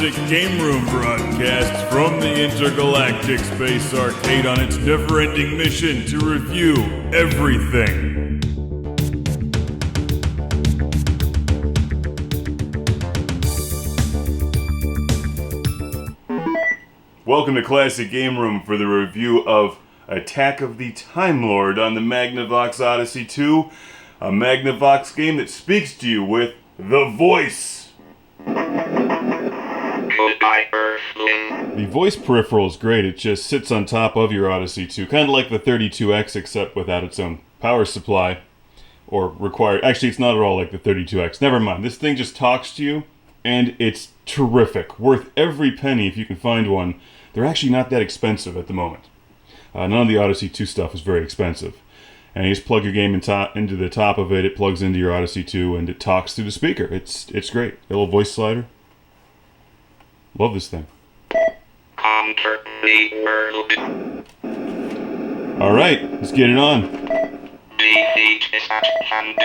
Classic Game Room broadcasts from the Intergalactic Space Arcade on its never-ending mission to review everything. Welcome to Classic Game Room for the review of Attack of the Timelord on the Magnavox Odyssey 2, a Magnavox game that speaks to you with the voice. Goodbye, Earthling. The voice peripheral is great. It just sits on top of your Odyssey 2, kind of like the 32X except without its own power supply or required. Actually, it's not at all like the 32X. Never mind. This thing just talks to you and it's terrific. Worth every penny if you can find one. They're actually not that expensive at the moment. None of the Odyssey 2 stuff is very expensive. And you just plug your game into the top of it, it plugs into your Odyssey 2, and it talks through the speaker. It's great. A little voice slider. Love this thing. Conquer the world. Alright, let's get it on. Defeat is at hand.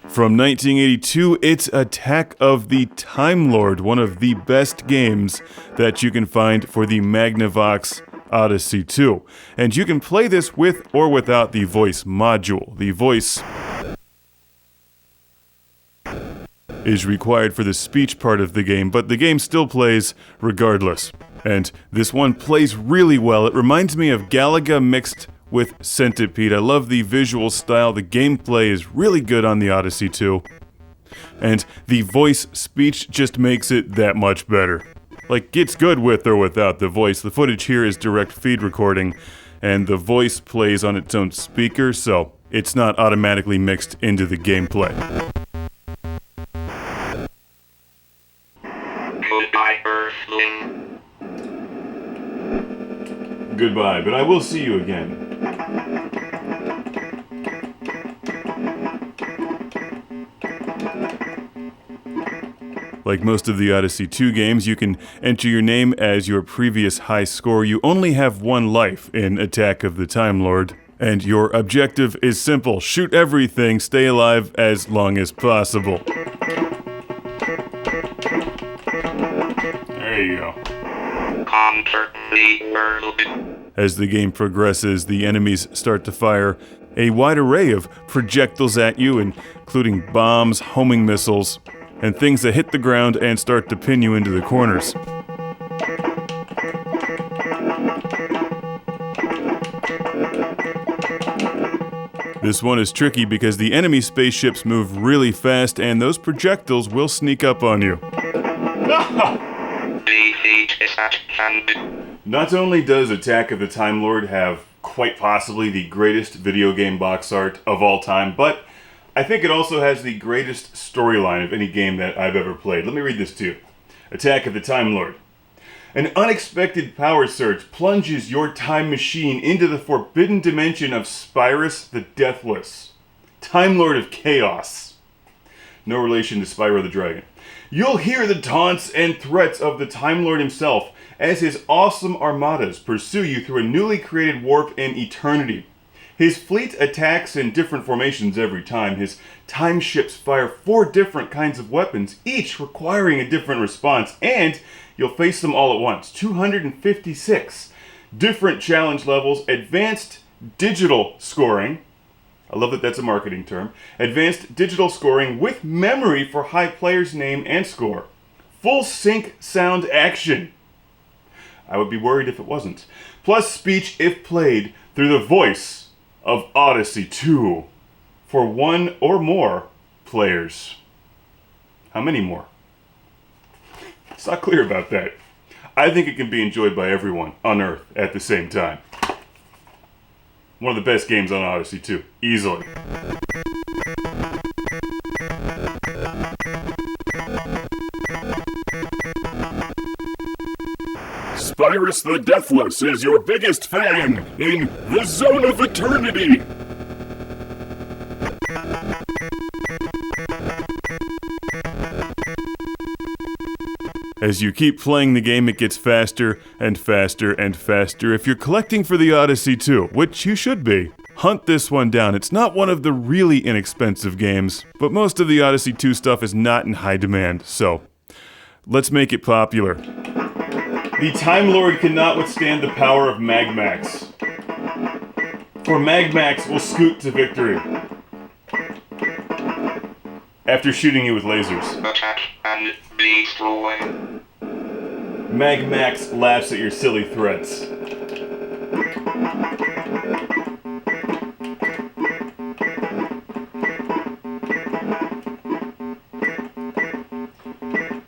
From 1982, it's Attack of the Timelord, one of the best games that you can find for the Magnavox Odyssey 2. And you can play this with or without the voice module. The voice is required for the speech part of the game, but the game still plays regardless. And this one plays really well. It reminds me of Galaga mixed with Centipede. I love the visual style. The gameplay is really good on the Odyssey 2. And the voice speech just makes it that much better. Like, it's good with or without the voice. The footage here is direct feed recording, and the voice plays on its own speaker, so it's not automatically mixed into the gameplay. Goodbye, Earthling. Goodbye, but I will see you again. Like most of the Odyssey 2 games, you can enter your name as your previous high score. You only have one life in Attack of the Timelord, and your objective is simple. Shoot everything, stay alive as long as possible. There you go. Conquer the world. As the game progresses, the enemies start to fire a wide array of projectiles at you, including bombs, homing missiles, and things that hit the ground and start to pin you into the corners. This one is tricky because the enemy spaceships move really fast and those projectiles will sneak up on you. Defeat is at hand. Not only does Attack of the Timelord have quite possibly the greatest video game box art of all time, but I think it also has the greatest storyline of any game that I've ever played. Let me read this to you. Attack of the Timelord. An unexpected power surge plunges your time machine into the forbidden dimension of Spyrus the Deathless, Timelord of Chaos. No relation to Spyro the Dragon. You'll hear the taunts and threats of the Timelord himself as his awesome armadas pursue you through a newly created warp in eternity. His fleet attacks in different formations every time. His time ships fire 4 different kinds of weapons, each requiring a different response, and you'll face them all at once. 256 different challenge levels, advanced digital scoring. I love that that's a marketing term. Advanced digital scoring with memory for high player's name and score. Full sync sound action. I would be worried if it wasn't. Plus speech if played through the voice of Odyssey 2 for 1 or more players. How many more? It's not clear about that. I think it can be enjoyed by everyone on Earth at the same time. One of the best games on Odyssey 2, easily. Spyrus the Deathless is your biggest fan in the Zone of Eternity! As you keep playing the game, it gets faster and faster and faster. If you're collecting for the Odyssey 2, which you should be, hunt this one down. It's not one of the really inexpensive games, but most of the Odyssey 2 stuff is not in high demand, so let's make it popular. The Timelord cannot withstand the power of Magnavox. For Magnavox will scoot to victory after shooting you with lasers. Attack and destroy. Magnavox laughs at your silly threats.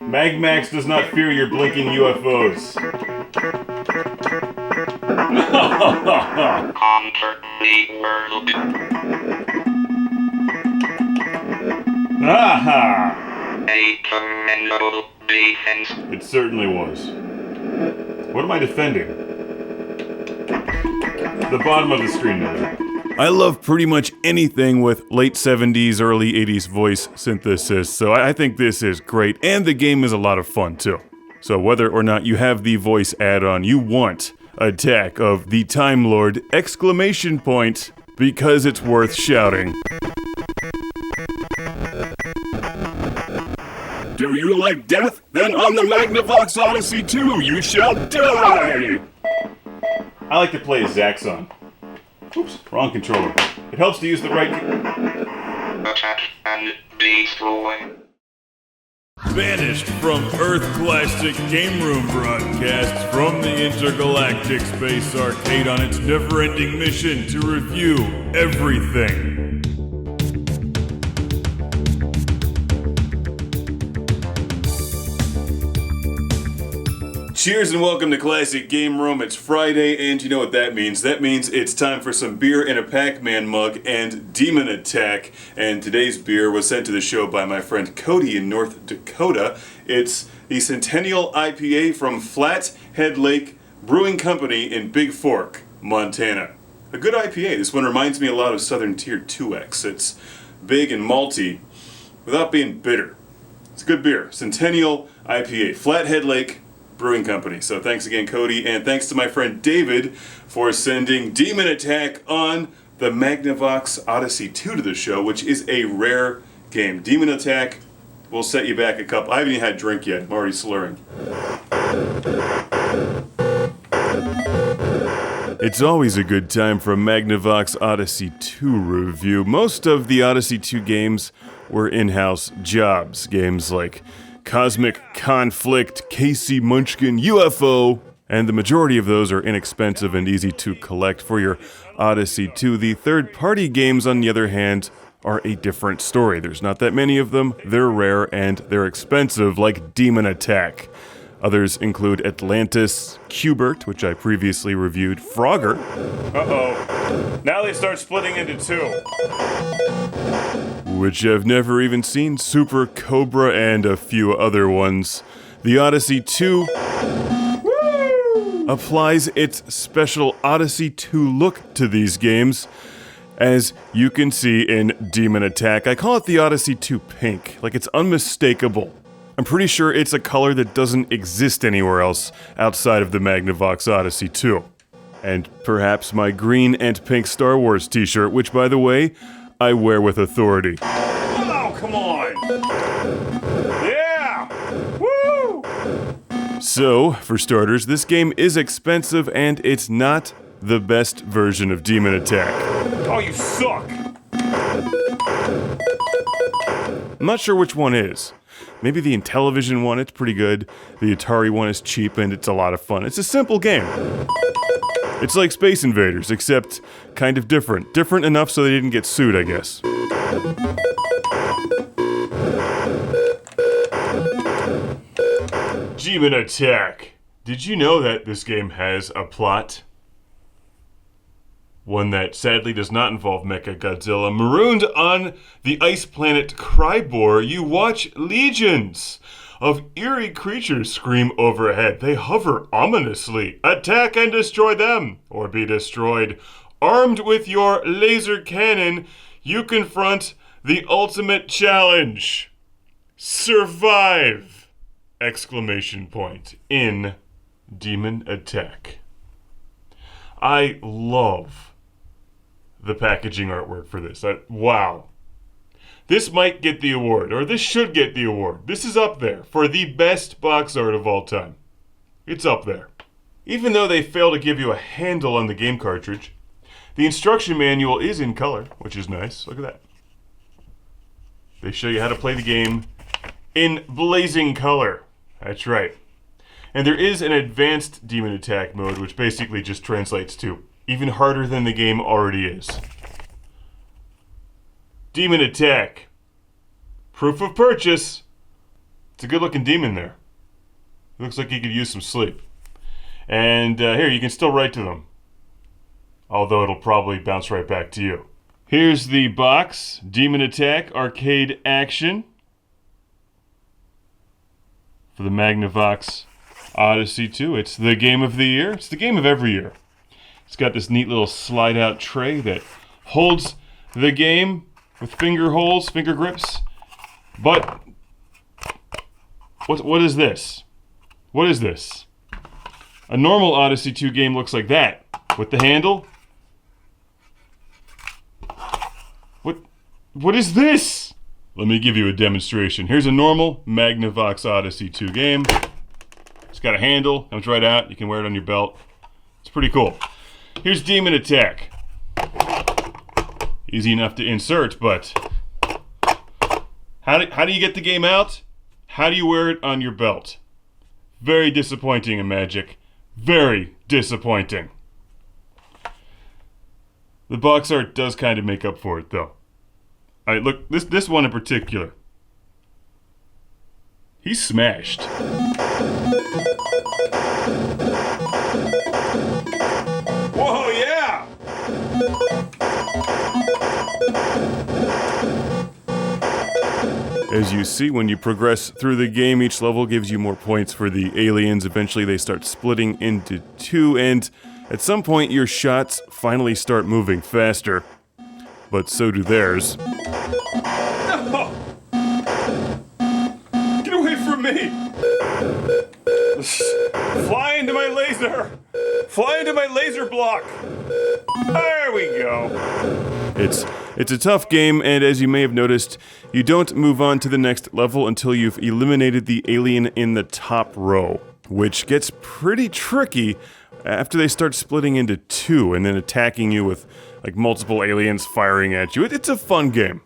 Magnavox does not fear your blinking UFOs. Conquer the world. Aha! A commendable defense. It certainly was. What am I defending? The bottom of the screen now. I love pretty much anything with late 70s, early 80s voice synthesis, so I think this is great, and the game is a lot of fun too. So whether or not you have the voice add-on, you want Attack of the Timelord! Exclamation point, because it's worth shouting. Do you like death? Then on the Magnavox Odyssey 2, you shall die! I like to play as Zaxxon. Oops, wrong controller. It helps to use the right... Attack and destroy. Banished from Earth Classic Game Room broadcasts from the Intergalactic Space Arcade on its never-ending mission to review everything. Cheers and welcome to Classic Game Room. It's Friday, and you know what that means. That means it's time for some beer in a Pac-Man mug and Demon Attack. And today's beer was sent to the show by my friend Cody in North Dakota. It's the Centennial IPA from Flathead Lake Brewing Company in Big Fork, Montana. A good IPA. This one reminds me a lot of Southern Tier 2X. It's big and malty without being bitter. It's a good beer. Centennial IPA, Flathead Lake Brewing Company. So thanks again, Cody, and thanks to my friend David for sending Demon Attack on the Magnavox Odyssey 2 to the show, which is a rare game. Demon Attack will set you back a cup. I haven't even had a drink yet. I'm already slurring. It's always a good time for a Magnavox Odyssey 2 review. Most of the Odyssey 2 games were in-house jobs. Games like Cosmic Conflict, Casey Munchkin, UFO, and the majority of those are inexpensive and easy to collect for your Odyssey 2. The third-party games, on the other hand, are a different story. There's not that many of them, they're rare, and they're expensive, like Demon Attack. Others include Atlantis, Qbert, which I previously reviewed, Frogger. Uh-oh. Now they start splitting into two. Which I've never even seen, Super Cobra, and a few other ones. The Odyssey 2 applies its special Odyssey 2 look to these games, as you can see in Demon Attack. I call it the Odyssey 2 pink, like it's unmistakable. I'm pretty sure it's a color that doesn't exist anywhere else outside of the Magnavox Odyssey 2. And perhaps my green and pink Star Wars t-shirt, which, by the way, I wear with authority. Oh, come on! Yeah! Woo! So, for starters, this game is expensive and it's not the best version of Demon Attack. Oh, you suck! I'm not sure which one is. Maybe the Intellivision one, it's pretty good. The Atari one is cheap and it's a lot of fun. It's a simple game. It's like Space Invaders, except kind of different. Different enough so they didn't get sued, I guess. Demon Attack. Did you know that this game has a plot? One that sadly does not involve Mechagodzilla. Marooned on the ice planet Krybor, you watch legions of eerie creatures scream overhead. They hover ominously. Attack and destroy them, or be destroyed. Armed with your laser cannon, you confront the ultimate challenge. Survive! Exclamation point. In Demon Attack. I love the packaging artwork for this. Wow. This might get the award, or this should get the award. This is up there for the best box art of all time. It's up there. Even though they fail to give you a handle on the game cartridge, the instruction manual is in color, which is nice. Look at that. They show you how to play the game in blazing color. That's right. And there is an advanced demon attack mode, which basically just translates to even harder than the game already is. Demon attack. Proof of purchase. It's a good looking demon there. Looks like he could use some sleep. And here, you can still write to them. Although it'll probably bounce right back to you. Here's the box. Demon Attack Arcade Action. For the Magnavox Odyssey 2. It's the game of the year. It's the game of every year. It's got this neat little slide out tray that holds the game with finger holes, finger grips. But what is this? What is this? A normal Odyssey 2 game looks like that. With the handle. What is this? Let me give you a demonstration. Here's a normal Magnavox Odyssey 2 game. It's got a handle, comes right out. You can wear it on your belt. It's pretty cool. Here's Demon Attack. Easy enough to insert, but how do you get the game out? How do you wear it on your belt? Very disappointing in Magic. Very disappointing. The box art does kind of make up for it, though. All right, look, this one in particular. He's smashed. Whoa, yeah! As you see, when you progress through the game, each level gives you more points for the aliens. Eventually, they start splitting into two, and at some point, your shots finally start moving faster. But so do theirs. No! Get away from me! Fly into my laser! Fly into my laser block! There we go. It's a tough game, and as you may have noticed, you don't move on to the next level until you've eliminated the alien in the top row, which gets pretty tricky after they start splitting into two and then attacking you with like multiple aliens firing at you. It's a fun game.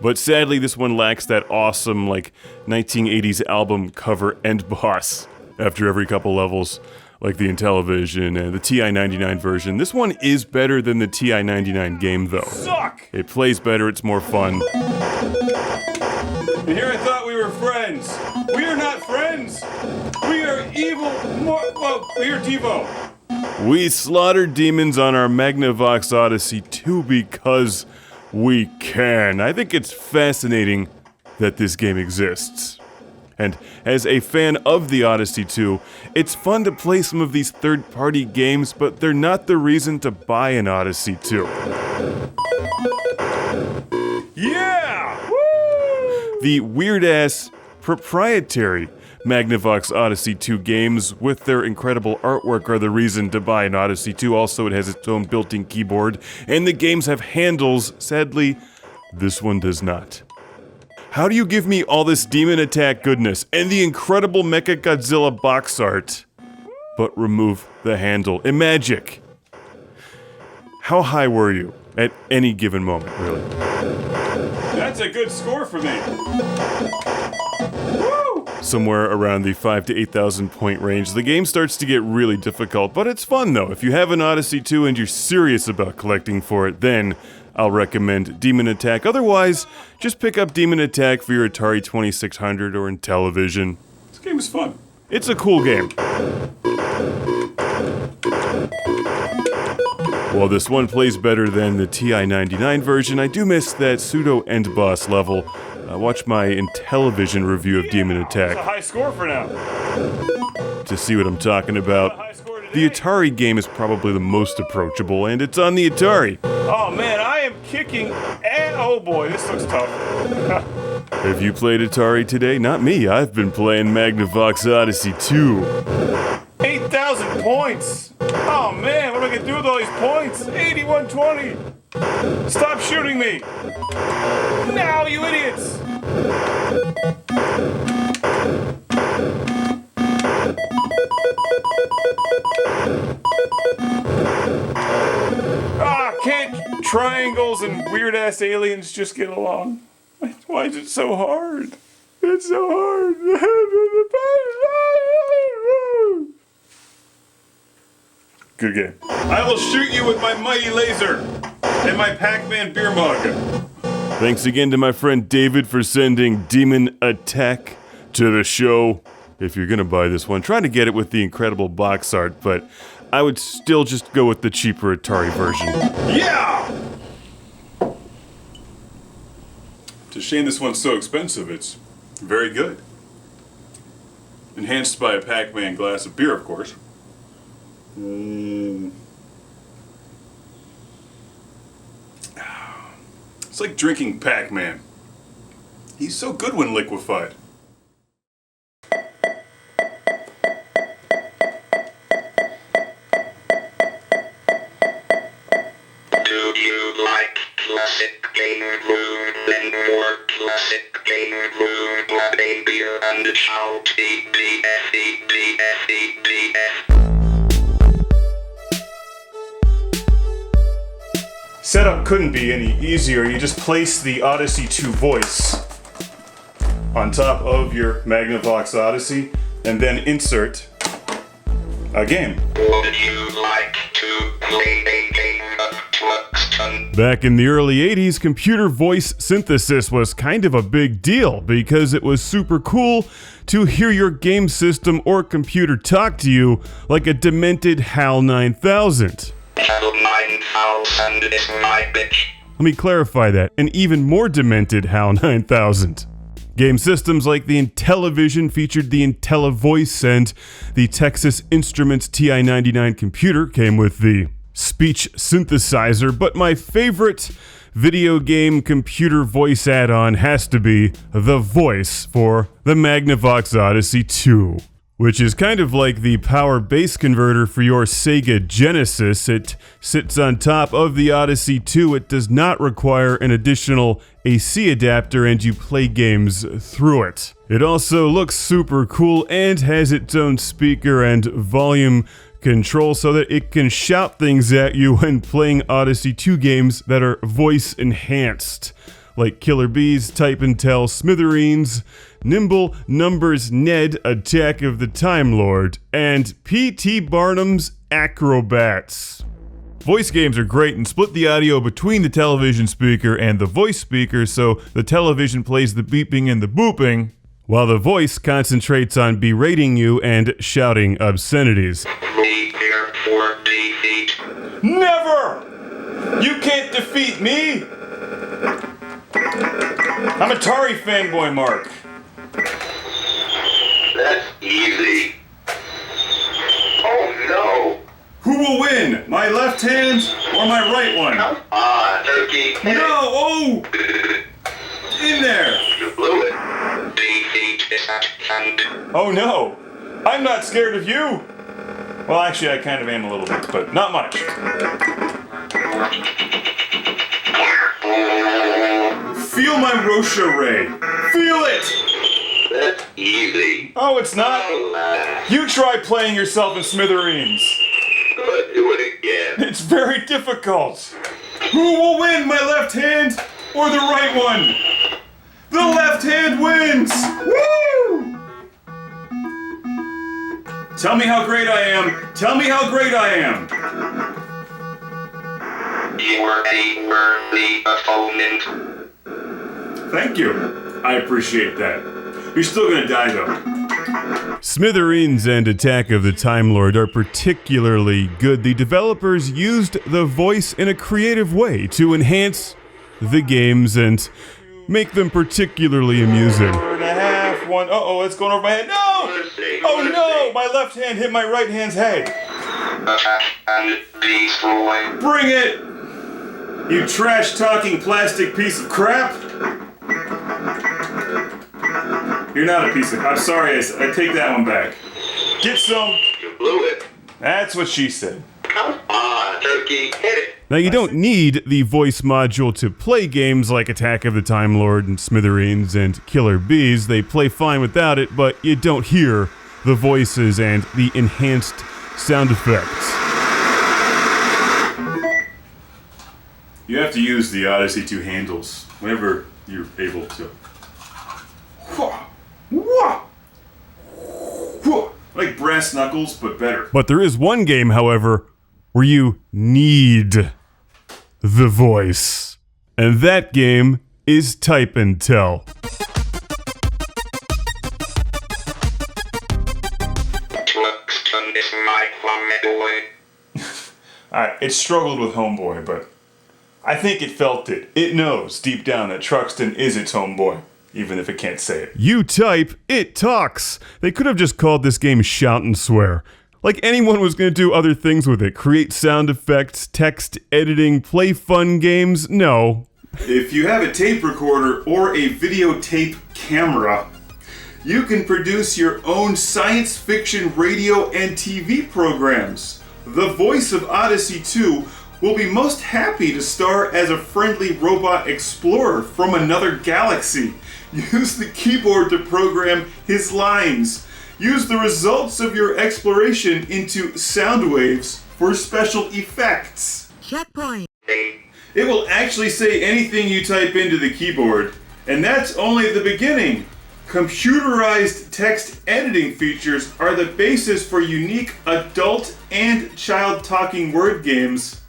But sadly, this one lacks that awesome like 1980s album cover end boss after every couple levels, like the Intellivision and the TI-99 version. This one is better than the TI-99 game, though. Suck! It plays better, it's more fun. And here I thought we were friends. We are not friends. We are evil. We are TiVo. We slaughtered demons on our Magnavox Odyssey 2 because we can. I think it's fascinating that this game exists. And as a fan of the Odyssey 2, it's fun to play some of these third-party games, but they're not the reason to buy an Odyssey 2. Yeah! Woo! The weird-ass proprietary Magnavox Odyssey 2 games with their incredible artwork are the reason to buy an Odyssey 2. Also, it has its own built-in keyboard, and the games have handles. Sadly, this one does not. How do you give me all this Demon Attack goodness and the incredible Mechagodzilla box art, but remove the handle in Magic? How high were you at any given moment, really? That's a good score for me. Woo! Somewhere around the 5,000 to 8,000 point range. The game starts to get really difficult, but it's fun though. If you have an Odyssey 2 and you're serious about collecting for it, then I'll recommend Demon Attack. Otherwise, just pick up Demon Attack for your Atari 2600 or Intellivision. This game is fun. It's a cool game. While this one plays better than the TI-99 version, I do miss that pseudo end boss level. Watch my Intellivision review of Demon Attack. That's a high score for now. To see what I'm talking about. The Atari game is probably the most approachable, and it's on the Atari. Oh man, I am kicking, and oh boy, this looks tough. Have you played Atari today? Not me, I've been playing Magnavox Odyssey 2. 8,000 points! Oh man, what am I gonna do with all these points? 8120! Stop shooting me! Now, you idiots! Can't triangles and weird-ass aliens just get along? Why is it so hard? It's so hard. Good game. I will shoot you with my mighty laser and my Pac-Man beer mug. Thanks again to my friend David for sending Demon Attack to the show. If you're gonna buy this one, try to get it with the incredible box art, but I would still just go with the cheaper Atari version. Yeah! It's a shame this one's so expensive. It's very good. Enhanced by a Pac-Man glass of beer, of course. It's like drinking Pac-Man. He's so good when liquefied. Classic game room, then more classic game room, blood and beer and shout EBFEBFEBF. Setup couldn't be any easier. You just place the Odyssey 2 voice on top of your Magnavox Odyssey and then insert a game. Would you like to play a game of Truxton? Back in the early 80s, computer voice synthesis was kind of a big deal because it was super cool to hear your game system or computer talk to you like a demented HAL 9000. HAL 9000 is my bitch. Let me clarify that, an even more demented HAL 9000. Game systems like the Intellivision featured the IntelliVoice, and the Texas Instruments TI-99 computer came with the speech synthesizer, but my favorite video game computer voice add-on has to be the voice for the Magnavox Odyssey 2, which is kind of like the power base converter for your Sega Genesis. It sits on top of the Odyssey 2. It does not require an additional AC adapter, and you play games through it. It also looks super cool and has its own speaker and volume control so that it can shout things at you when playing Odyssey 2 games that are voice enhanced, like Killer Bees, Type and Tell, Smithereens, Nimble, Numbers, Ned, Attack of the Timelord, and P.T. Barnum's Acrobats. Voice games are great and split the audio between the television speaker and the voice speaker, so the television plays the beeping and the booping, while the voice concentrates on berating you and shouting obscenities. Prepare for defeat. Never! You can't defeat me! I'm Atari fanboy, Mark. That's easy. Oh no! Who will win? My left hand or my right one? Turkey. No! Oh! In there! You blew it. Defeat is at hand. Oh no! I'm not scared of you! Well, actually, I kind of am a little bit, but not much. Feel my Rosha Ray! Feel it! That's easy. Oh, it's not? You try playing yourself in Smithereens. Let's do it again. It's very difficult. Who will win, my left hand or the right one? The left hand wins! Woo! Tell me how great I am. Tell me how great I am. You are a worthy opponent. Thank you. I appreciate that. You're still gonna die, though. Smithereens and Attack of the Timelord are particularly good. The developers used the voice in a creative way to enhance the games and make them particularly amusing. 4.5, 1. Uh-oh, it's going over my head. No! Oh no! My left hand hit my right hand's head. Attack and destroy. Bring it! You trash-talking plastic piece of crap! You're not a piece of... I'm sorry, I take that one back. Get some... You blew it. That's what she said. Come on, Turkey. Hit it. Now, you don't need the voice module to play games like Attack of the Time Lord and Smithereens and Killer Bees. They play fine without it, but you don't hear the voices and the enhanced sound effects. You have to use the Odyssey 2 handles whenever you're able to. Like brass knuckles, but better. But there is one game, however, where you need the voice. And that game is Type and Tell. Truxton is my boy. Alright, it struggled with Homeboy, but I think it felt it. It knows deep down that Truxton is its homeboy, even if it can't say it. You type, it talks. They could have just called this game Shout and Swear. Like anyone was going to do other things with it. Create sound effects, text editing, play fun games. No. If you have a tape recorder or a videotape camera, you can produce your own science fiction radio and TV programs. The voice of Odyssey 2 will be most happy to star as a friendly robot explorer from another galaxy. Use the keyboard to program his lines. Use the results of your exploration into sound waves for special effects. Checkpoint. It will actually say anything you type into the keyboard, and that's only the beginning. Computerized text editing features are the basis for unique adult and child talking word games.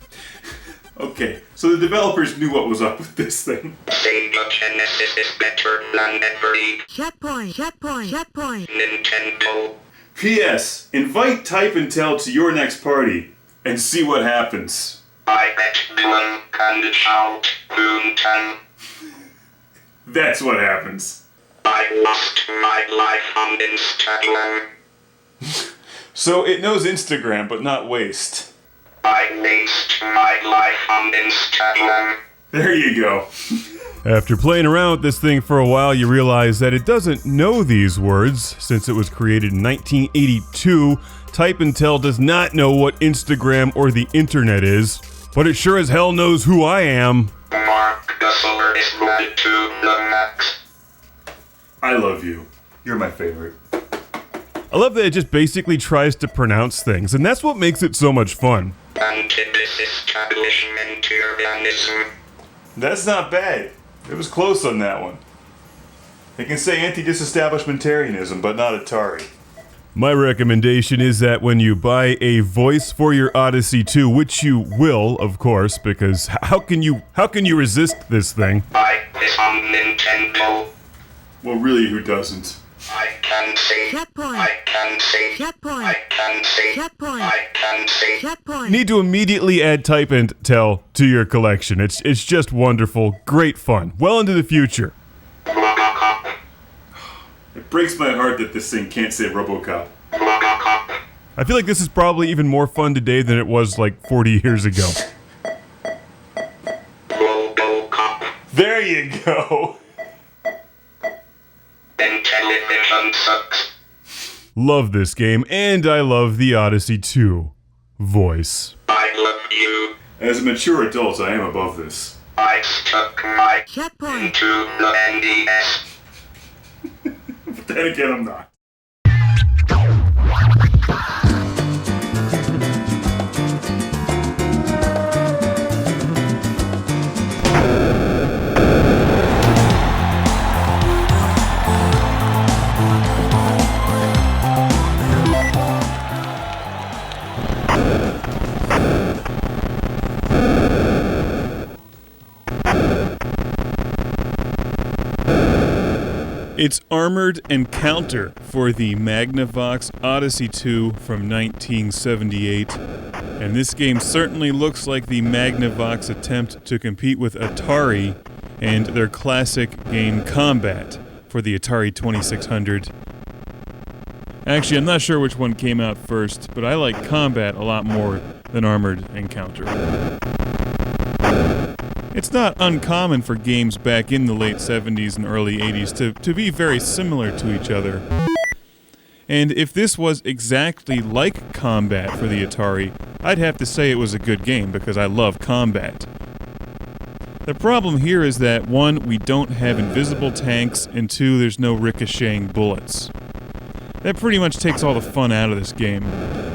Okay, so the developers knew what was up with this thing. Sega Genesis is better than every Checkpoint. Checkpoint. Checkpoint. Nintendo. P.S. Invite Type and Tell to your next party and see what happens. I bet Dylan can shout Boomtown. That's what happens. I lost my life on Instagram. So it knows Instagram, but not waste. I waste my life on Instagram. There you go. After playing around with this thing for a while, you realize that it doesn't know these words. Since it was created in 1982, Type and Tell does not know what Instagram or the internet is, but it sure as hell knows who I am. Mark Gusler is right to the max. I love you. You're my favorite. I love that it just basically tries to pronounce things, and that's what makes it so much fun. Anti-disestablishmentarianism. That's not bad. It was close on that one. It can say anti-disestablishmentarianism, but not Atari. My recommendation is that when you buy a voice for your Odyssey 2, which you will, of course, because how can you resist this thing? I is on Nintendo. Well, really, who doesn't? I can say. Checkpoint. I can say. Checkpoint. I can say. Checkpoint. I can say. Checkpoint. Need to immediately add Type and Tell to your collection. It's just wonderful, great fun, well into the future. Robocop. It breaks my heart that this thing can't say RoboCop. Robocop. I feel like this is probably even more fun today than it was like 40 years ago. Robocop. There you go. Then television sucks. Love this game, and I love the Odyssey 2 voice. I love you. As a mature adult, I am above this. I stuck my Checkpoint. into the NDS. But then again, I'm not. It's Armored Encounter for the Magnavox Odyssey 2 from 1978. And this game certainly looks like the Magnavox attempt to compete with Atari and their classic game Combat for the Atari 2600. Actually, I'm not sure which one came out first, but I like Combat a lot more than Armored Encounter. It's not uncommon for games back in the late 70s and early 80s to be very similar to each other. And if this was exactly like Combat for the Atari, I'd have to say it was a good game because I love combat. The problem here is that 1, we don't have invisible tanks, and 2, there's no ricocheting bullets. That pretty much takes all the fun out of this game.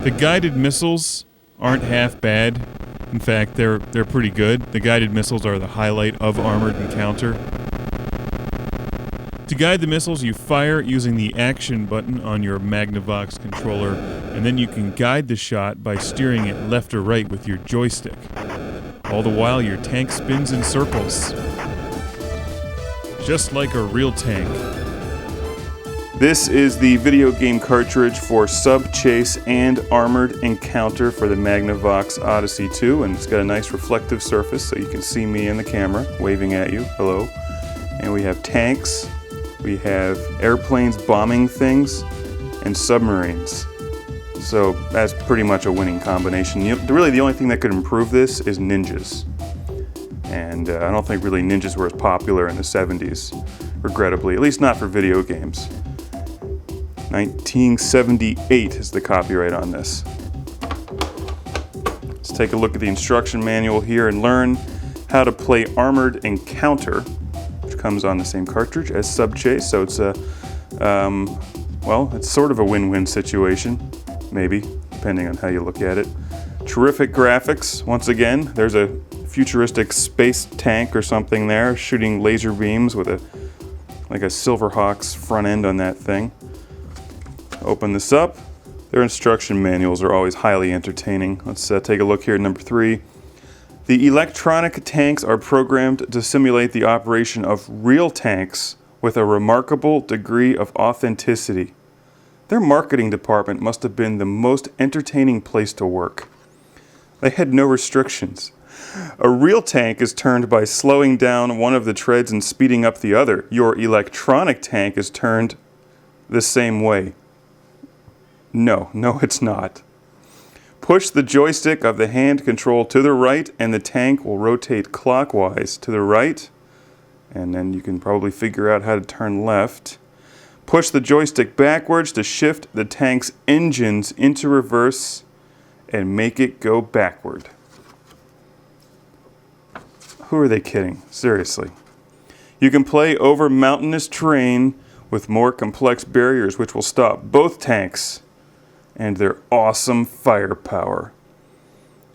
The guided missiles aren't half bad. In fact, they're pretty good. The guided missiles are the highlight of Armored Encounter. To guide the missiles, you fire using the action button on your Magnavox controller, and then you can guide the shot by steering it left or right with your joystick. All the while, your tank spins in circles. Just like a real tank. This is the video game cartridge for Sub Chase and Armored Encounter for the Magnavox Odyssey 2, and it's got a nice reflective surface so you can see me in the camera waving at you. Hello. And we have tanks, we have airplanes bombing things, and submarines. So that's pretty much a winning combination. Really, the only thing that could improve this is ninjas. And I don't think really ninjas were as popular in the 70s, regrettably, at least not for video games. 1978 is the copyright on this. Let's take a look at the instruction manual here and learn how to play Armored Encounter, which comes on the same cartridge as Sub Chase, so it's it's sort of a win-win situation. Maybe, depending on how you look at it. Terrific graphics. Once again, there's a futuristic space tank or something there, shooting laser beams with a Silverhawk's front end on that thing. Open this up. Their instruction manuals are always highly entertaining. Let's take a look here at number 3. The electronic tanks are programmed to simulate the operation of real tanks with a remarkable degree of authenticity. Their marketing department must have been the most entertaining place to work. They had no restrictions. A real tank is turned by slowing down one of the treads and speeding up the other. Your electronic tank is turned the same way. No, it's not. Push the joystick of the hand control to the right and the tank will rotate clockwise to the right. And then you can probably figure out how to turn left. Push the joystick backwards to shift the tank's engines into reverse and make it go backward. Who are they kidding? Seriously. You can play over mountainous terrain with more complex barriers which will stop both tanks and their awesome firepower.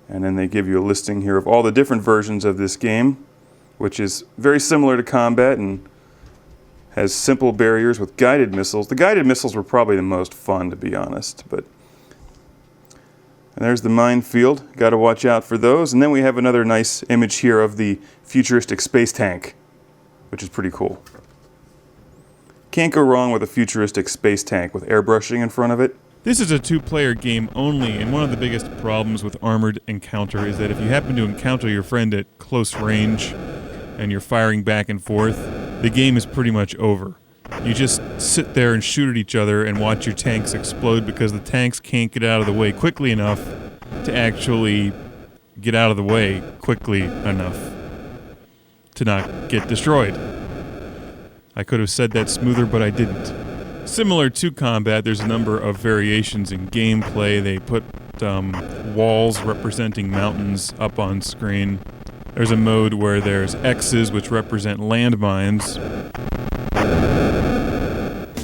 And then they give you a listing here of all the different versions of this game, which is very similar to combat and has simple barriers with guided missiles. The guided missiles were probably the most fun, to be honest. And there's the minefield. Got to watch out for those. And then we have another nice image here of the futuristic space tank, which is pretty cool. Can't go wrong with a futuristic space tank with airbrushing in front of it. This is a 2-player game only, and one of the biggest problems with Armored Encounter is that if you happen to encounter your friend at close range and you're firing back and forth, the game is pretty much over. You just sit there and shoot at each other and watch your tanks explode because the tanks can't get out of the way quickly enough to actually get out of the way quickly enough to not get destroyed. I could have said that smoother, but I didn't. Similar to combat, there's a number of variations in gameplay. They put walls representing mountains up on screen. There's a mode where there's X's, which represent landmines.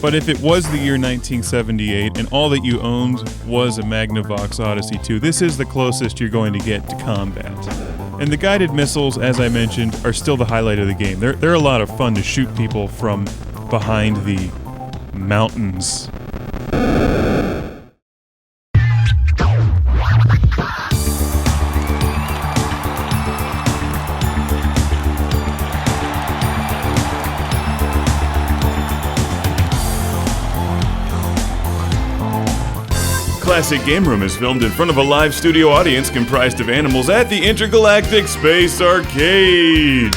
But if it was the year 1978 and all that you owned was a Magnavox Odyssey 2, this is the closest you're going to get to combat. And the guided missiles, as I mentioned, are still the highlight of the game. They're a lot of fun to shoot people from behind the mountains. Classic Game Room is filmed in front of a live studio audience comprised of animals at the Intergalactic Space Arcade.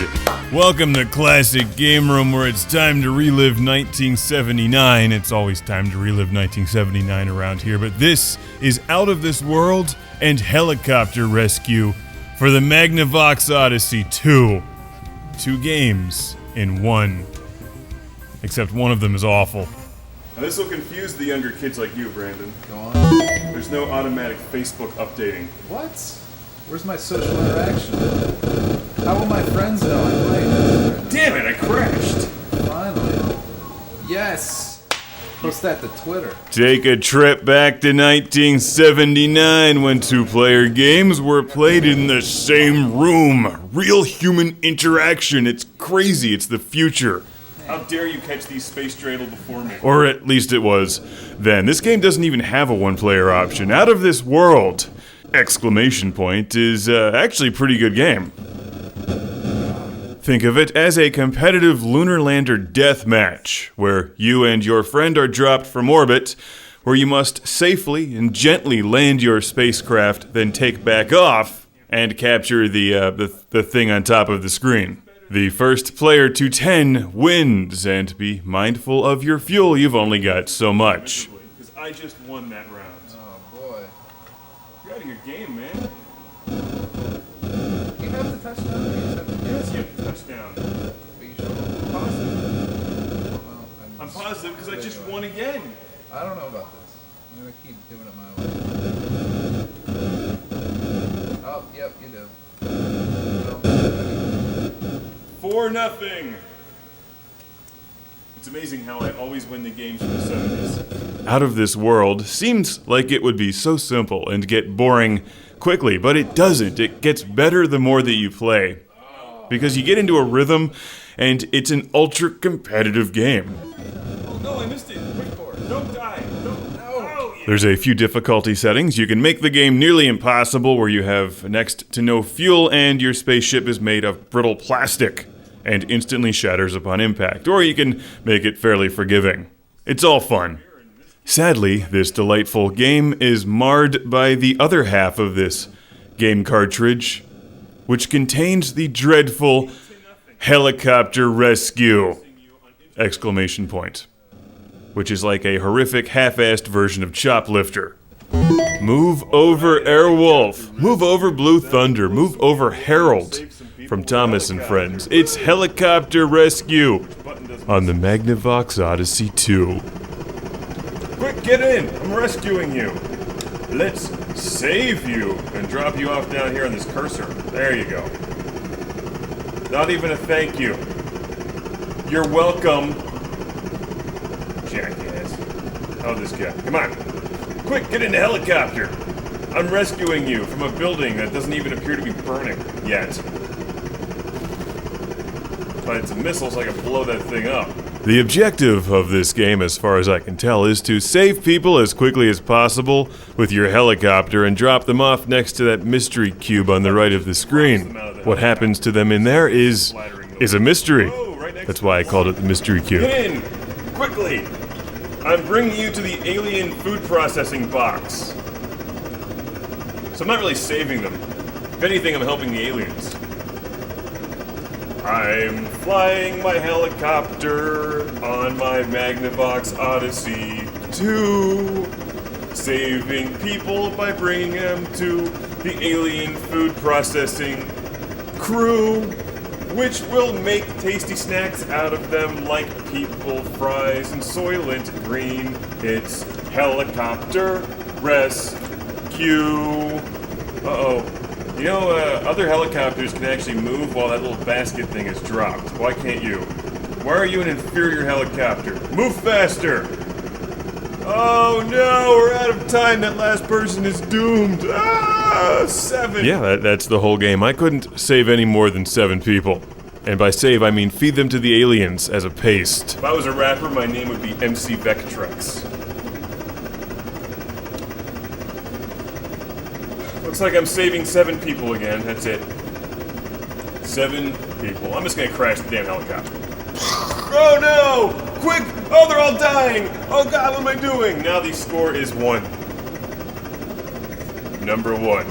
Welcome to Classic Game Room, where it's time to relive 1979. It's always time to relive 1979 around here, but this is Out of This World and Helicopter Rescue for the Magnavox Odyssey 2. 2 games in one. Except one of them is awful. Now, this will confuse the younger kids like you, Brandon. Go on. There's no automatic Facebook updating. What? Where's my social interaction? How will my friends know I'm playing this? Damn it, I crashed! Finally. Yes! Post that to Twitter. Take a trip back to 1979 when two-player games were played in the same room. Real human interaction. It's crazy. It's the future. How dare you catch these space dreidel before me? Or at least it was then. This game doesn't even have a one-player option. Out of this world! Exclamation point is actually a pretty good game. Think of it as a competitive lunar lander death match, where you and your friend are dropped from orbit, where you must safely and gently land your spacecraft, then take back off and capture the thing on top of the screen. The first player to 10 wins, and be mindful of your fuel. You've only got so much. Because I just won that round. Oh boy. You're out of your game, man. You have the touchdown? Or you just have to Yes, you have a touchdown. But you should be positive. Well, I'm positive because I just won again. I don't know about this. I'm gonna keep doing it my way. Oh, yep, you do. Well, 4-0. It's amazing how I always win the games from the 70s. Out of this world seems like it would be so simple and get boring quickly, but it doesn't. It gets better the more that you play. Because you get into a rhythm, and it's an ultra-competitive game. Oh no, I missed it. Wait for it. Don't die. Don't. No. Oh, yeah. There's a few difficulty settings. You can make the game nearly impossible, where you have next to no fuel and your spaceship is made of brittle plastic and instantly shatters upon impact. Or you can make it fairly forgiving. It's all fun. Sadly, this delightful game is marred by the other half of this game cartridge, which contains the dreadful helicopter rescue! Exclamation point. Which is like a horrific half-assed version of Choplifter. Move over Airwolf. Move over Blue Thunder. Move over Harold from Thomas and Friends. It's helicopter rescue on the Magnavox Odyssey 2. Quick, get in! I'm rescuing you. Let's save you and drop you off down here on this cursor. There you go. Not even a thank you. You're welcome. Jackass. Oh, this guy. Come on. Quick, get in the helicopter. I'm rescuing you from a building that doesn't even appear to be burning yet. But it's a missile, so I can blow that thing up. The objective of this game, as far as I can tell, is to save people as quickly as possible with your helicopter and drop them off next to that mystery cube on the right of the screen. What happens to them in there is a mystery. That's why I called it the mystery cube. Get in! Quickly! I'm bringing you to the alien food processing box. So I'm not really saving them. If anything, I'm helping the aliens. I'm flying my helicopter on my Magnavox Odyssey 2, saving people by bringing them to the alien food processing crew, which will make tasty snacks out of them like people fries and Soylent Green. It's helicopter rescue. Uh-oh. You know, other helicopters can actually move while that little basket thing is dropped. Why can't you? Why are you an inferior helicopter? Move faster! Oh no, we're out of time. That last person is doomed. 7. Yeah, that's the whole game. I couldn't save any more than 7 people. And by save, I mean feed them to the aliens as a paste. If I was a rapper, my name would be MC Vectrex. Looks like I'm saving 7 people again. That's it. 7 people. I'm just gonna crash the damn helicopter. Oh no! Quick! Oh, they're all dying! Oh god, what am I doing? Now the score is 1. Number 1.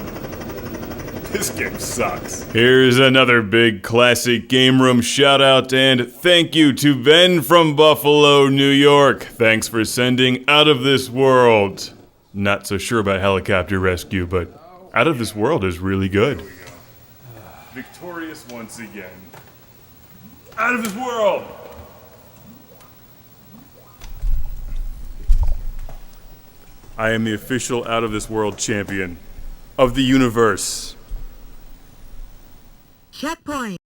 This game sucks. Here's another big classic game room shout out and thank you to Ben from Buffalo, New York. Thanks for sending Out of This World. Not so sure about helicopter rescue, but Out of This World is really good. Victorious once again. Out of This World! I am the official Out of This World champion of the universe. Checkpoint.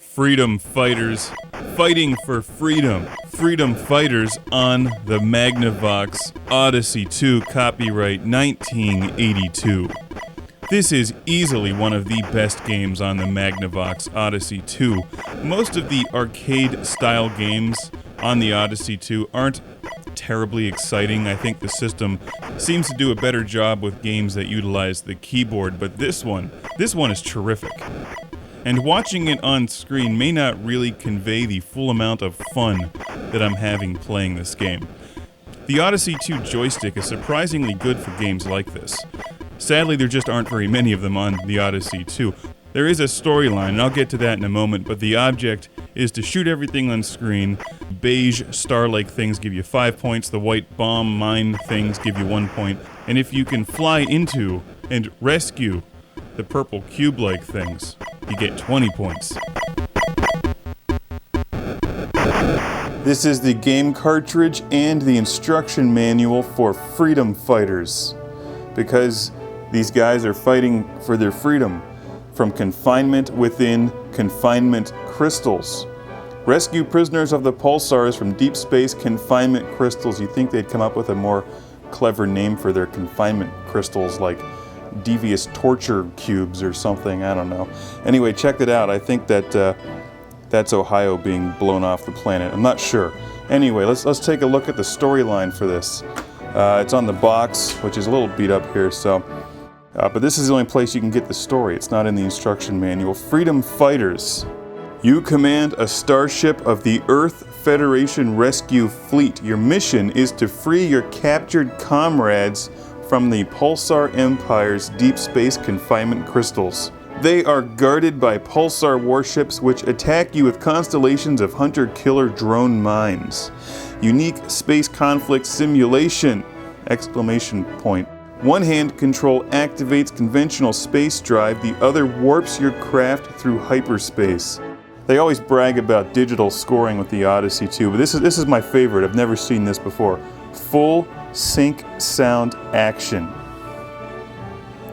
Freedom fighters fighting for freedom. Freedom fighters on the Magnavox Odyssey 2, copyright 1982. This is easily one of the best games on the Magnavox Odyssey 2. Most of the arcade-style games on the Odyssey 2 aren't terribly exciting. I think the system seems to do a better job with games that utilize the keyboard, but this one is terrific. And watching it on screen may not really convey the full amount of fun that I'm having playing this game. The Odyssey 2 joystick is surprisingly good for games like this. Sadly, there just aren't very many of them on the Odyssey 2. There is a storyline, and I'll get to that in a moment, but the object is to shoot everything on screen. Beige star-like things give you 5 points, the white bomb mine things give you 1 point, and if you can fly into and rescue the purple cube-like things, you get 20 points. This is the game cartridge and the instruction manual for freedom fighters, because these guys are fighting for their freedom from confinement within confinement crystals. Rescue prisoners of the pulsars from deep space confinement crystals. You'd think they'd come up with a more clever name for their confinement crystals, like devious torture cubes or something, I don't know. Anyway, check it out. I think that that's Ohio being blown off the planet. I'm not sure. Anyway, let's take a look at the storyline for this. It's on the box, which is a little beat up here, so but this is the only place you can get the story. It's not in the instruction manual. Freedom fighters. You command a starship of the Earth Federation Rescue Fleet. Your mission is to free your captured comrades from the Pulsar Empire's deep space confinement crystals. They are guarded by pulsar warships which attack you with constellations of hunter-killer drone mines. Unique space conflict simulation! Exclamation point. One hand control activates conventional space drive, the other warps your craft through hyperspace. They always brag about digital scoring with the Odyssey 2, but this is my favorite. I've never seen this before. Full sync sound action.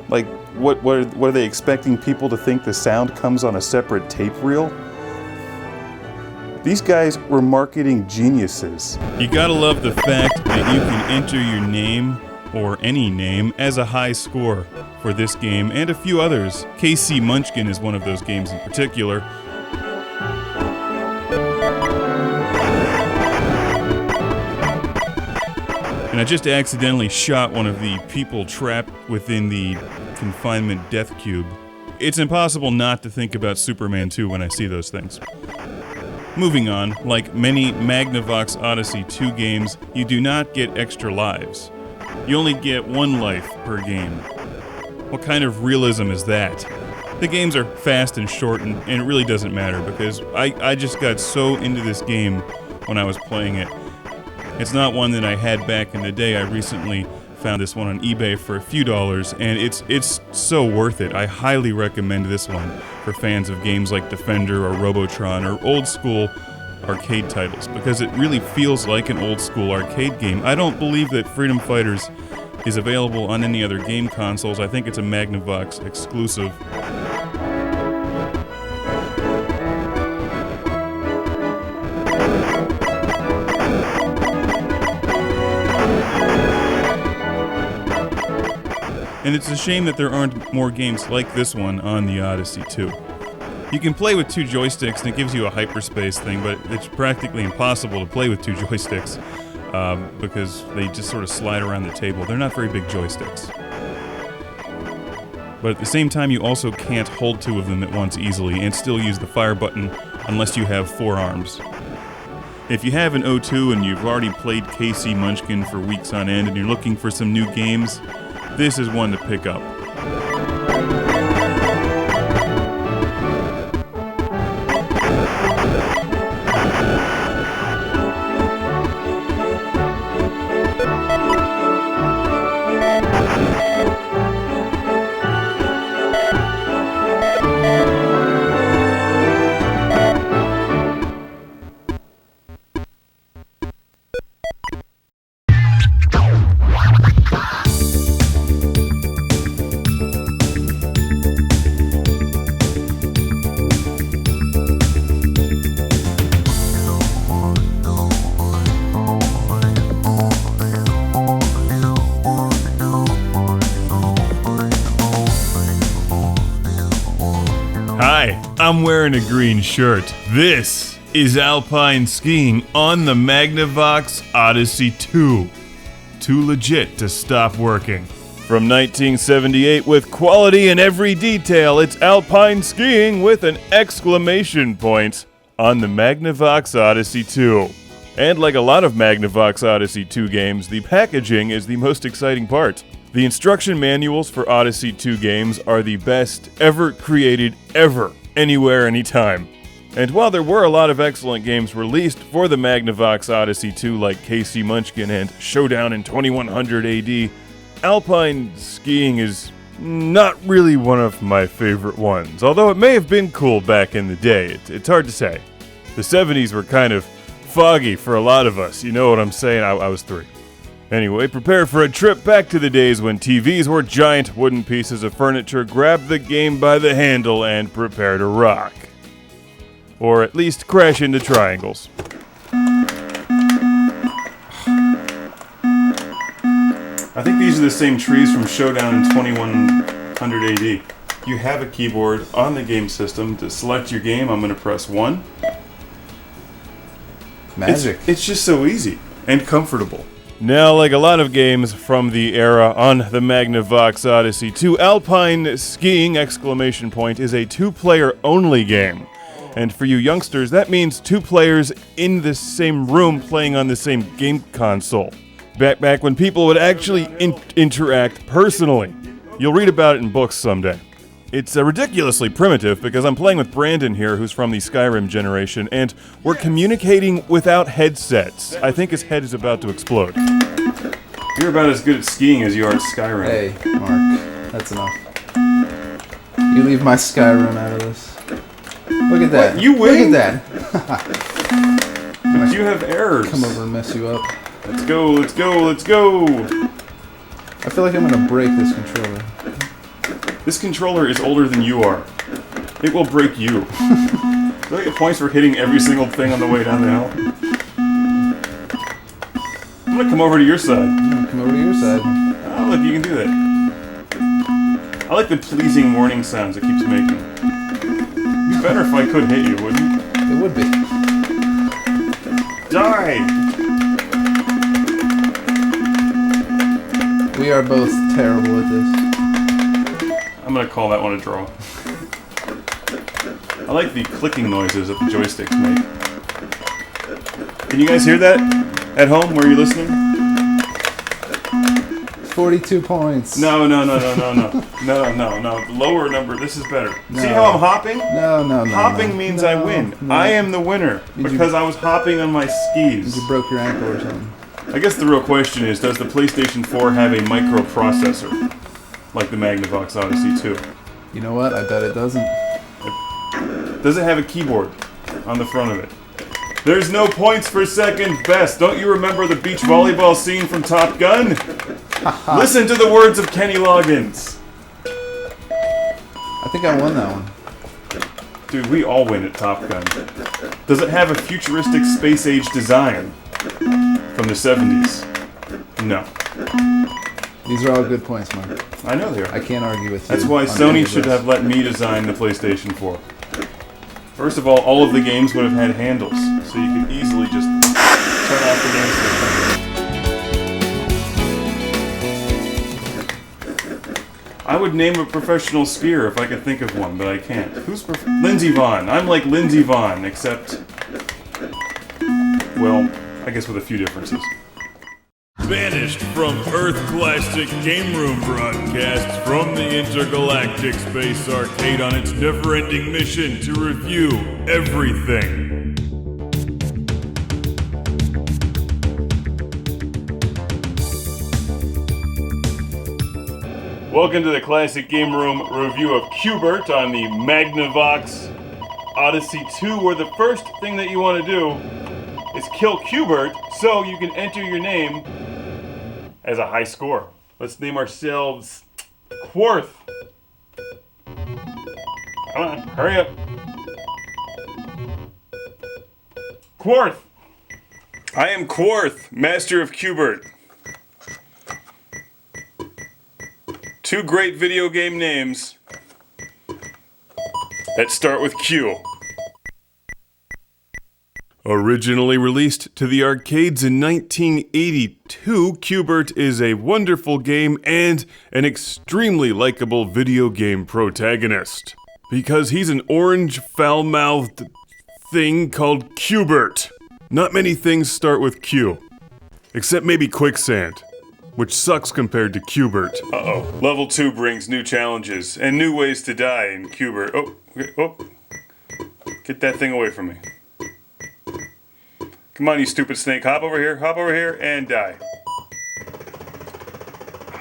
Like, what are they expecting people to think the sound comes on a separate tape reel? These guys were marketing geniuses. You gotta love the fact that you can enter your name, or any name, as a high score for this game and a few others. KC Munchkin is one of those games in particular. And I just accidentally shot one of the people trapped within the confinement death cube. It's impossible not to think about Superman 2 when I see those things. Moving on, like many Magnavox Odyssey 2 games, you do not get extra lives. You only get one life per game. What kind of realism is that? The games are fast and short, and it really doesn't matter because I just got so into this game when I was playing it. It's not one that I had back in the day. I recently found this one on eBay for a few dollars, and it's so worth it. I highly recommend this one for fans of games like Defender or Robotron or old school arcade titles, because it really feels like an old school arcade game. I don't believe that Freedom Fighters is available on any other game consoles. I think it's a Magnavox exclusive. And it's a shame that there aren't more games like this one on the Odyssey 2. You can play with two joysticks and it gives you a hyperspace thing, but it's practically impossible to play with two joysticks because they just sort of slide around the table. They're not very big joysticks. But at the same time, you also can't hold two of them at once easily and still use the fire button unless you have four arms. If you have an O2 and you've already played KC Munchkin for weeks on end and you're looking for some new games, this is one to pick up. Hi, I'm wearing a green shirt. This is Alpine Skiing on the Magnavox Odyssey 2. Too legit to stop working. From 1978 with quality in every detail, it's Alpine Skiing with an exclamation point on the Magnavox Odyssey 2. And like a lot of Magnavox Odyssey 2 games, the packaging is the most exciting part. The instruction manuals for Odyssey 2 games are the best ever created ever, anywhere, anytime. And while there were a lot of excellent games released for the Magnavox Odyssey 2 like KC Munchkin and Showdown in 2100 AD, Alpine Skiing is not really one of my favorite ones, although it may have been cool back in the day. It's hard to say. The 70s were kind of foggy for a lot of us, you know what I'm saying? I was 3. Anyway, prepare for a trip back to the days when TVs were giant wooden pieces of furniture. Grab the game by the handle and prepare to rock. Or at least crash into triangles. I think these are the same trees from Showdown in 2100 AD. You have a keyboard on the game system. To select your game, I'm going to press 1. Magic. It's just so easy and comfortable. Now, like a lot of games from the era on the Magnavox Odyssey 2, Alpine Skiing exclamation point is a 2-player only game. And for you youngsters, that means 2 players in the same room playing on the same game console. Back when people would actually interact personally. You'll read about it in books someday. It's ridiculously primitive because I'm playing with Brandon here, who's from the Skyrim generation, and we're communicating without headsets. I think his head is about to explode. You're about as good at skiing as you are at Skyrim. Hey, Mark, that's enough. You leave my Skyrim out of this. Look at that. What? You win? Look at that. But you have errors. Come over and mess you up. Let's go, let's go, let's go! I feel like I'm gonna break this controller. This controller is older than you are. It will break you. Do I get points for hitting every single thing on the way down the hill? I'm gonna come over to your side. Come over to your side. Oh, look, you can do that. I like the pleasing warning sounds it keeps making. It'd be better if I could hit you, wouldn't it? It would be. Die! We are both terrible at this. I'm gonna call that one a draw. I like the clicking noises that the joysticks make. Can you guys hear that at home where you're listening? 42 points. No. The lower number, this is better. No. See how I'm hopping? No. Hopping means I win. No. I am the winner because I was hopping on my skis. You broke your ankle or something. I guess the real question is, does the PlayStation 4 have a microprocessor like the Magnavox Odyssey 2? You know what? I bet it doesn't. Does it have a keyboard on the front of it? There's no points for second best. Don't you remember the beach volleyball scene from Top Gun? Listen to the words of Kenny Loggins. I think I won that one. Dude, we all win at Top Gun. Does it have a futuristic space-age design from the 70s? No. These are all good points, Mark. I know they are. I can't argue with you. That's why on Sony any of should this. have let me design the PlayStation 4. First of all of the games would have had handles, so you could easily just turn off the game system. I would name a professional skier if I could think of one, but I can't. Who's Lindsey Vonn? I'm like Lindsey Vonn, except Well, I guess with a few differences. Banished from Earth Classic Game Room broadcasts from the Intergalactic Space Arcade on its never-ending mission to review everything. Welcome to the Classic Game Room review of Q*bert on the Magnavox Odyssey 2, where the first thing that you want to do is kill Q*bert so you can enter your name as a high score. Let's name ourselves Quarth. Come on, hurry up. Quarth. I am Quarth, master of Q*bert. Two great video game names that start with Q. Originally released to the arcades in 1982, Q*bert is a wonderful game and an extremely likable video game protagonist. Because he's an orange, foul-mouthed thing called Q*bert. Not many things start with Q. Except maybe quicksand, which sucks compared to Q*bert. Uh-oh. Level 2 brings new challenges and new ways to die in Q*bert. Oh, okay. Oh. Get that thing away from me. Come on, you stupid snake. Hop over here, and die.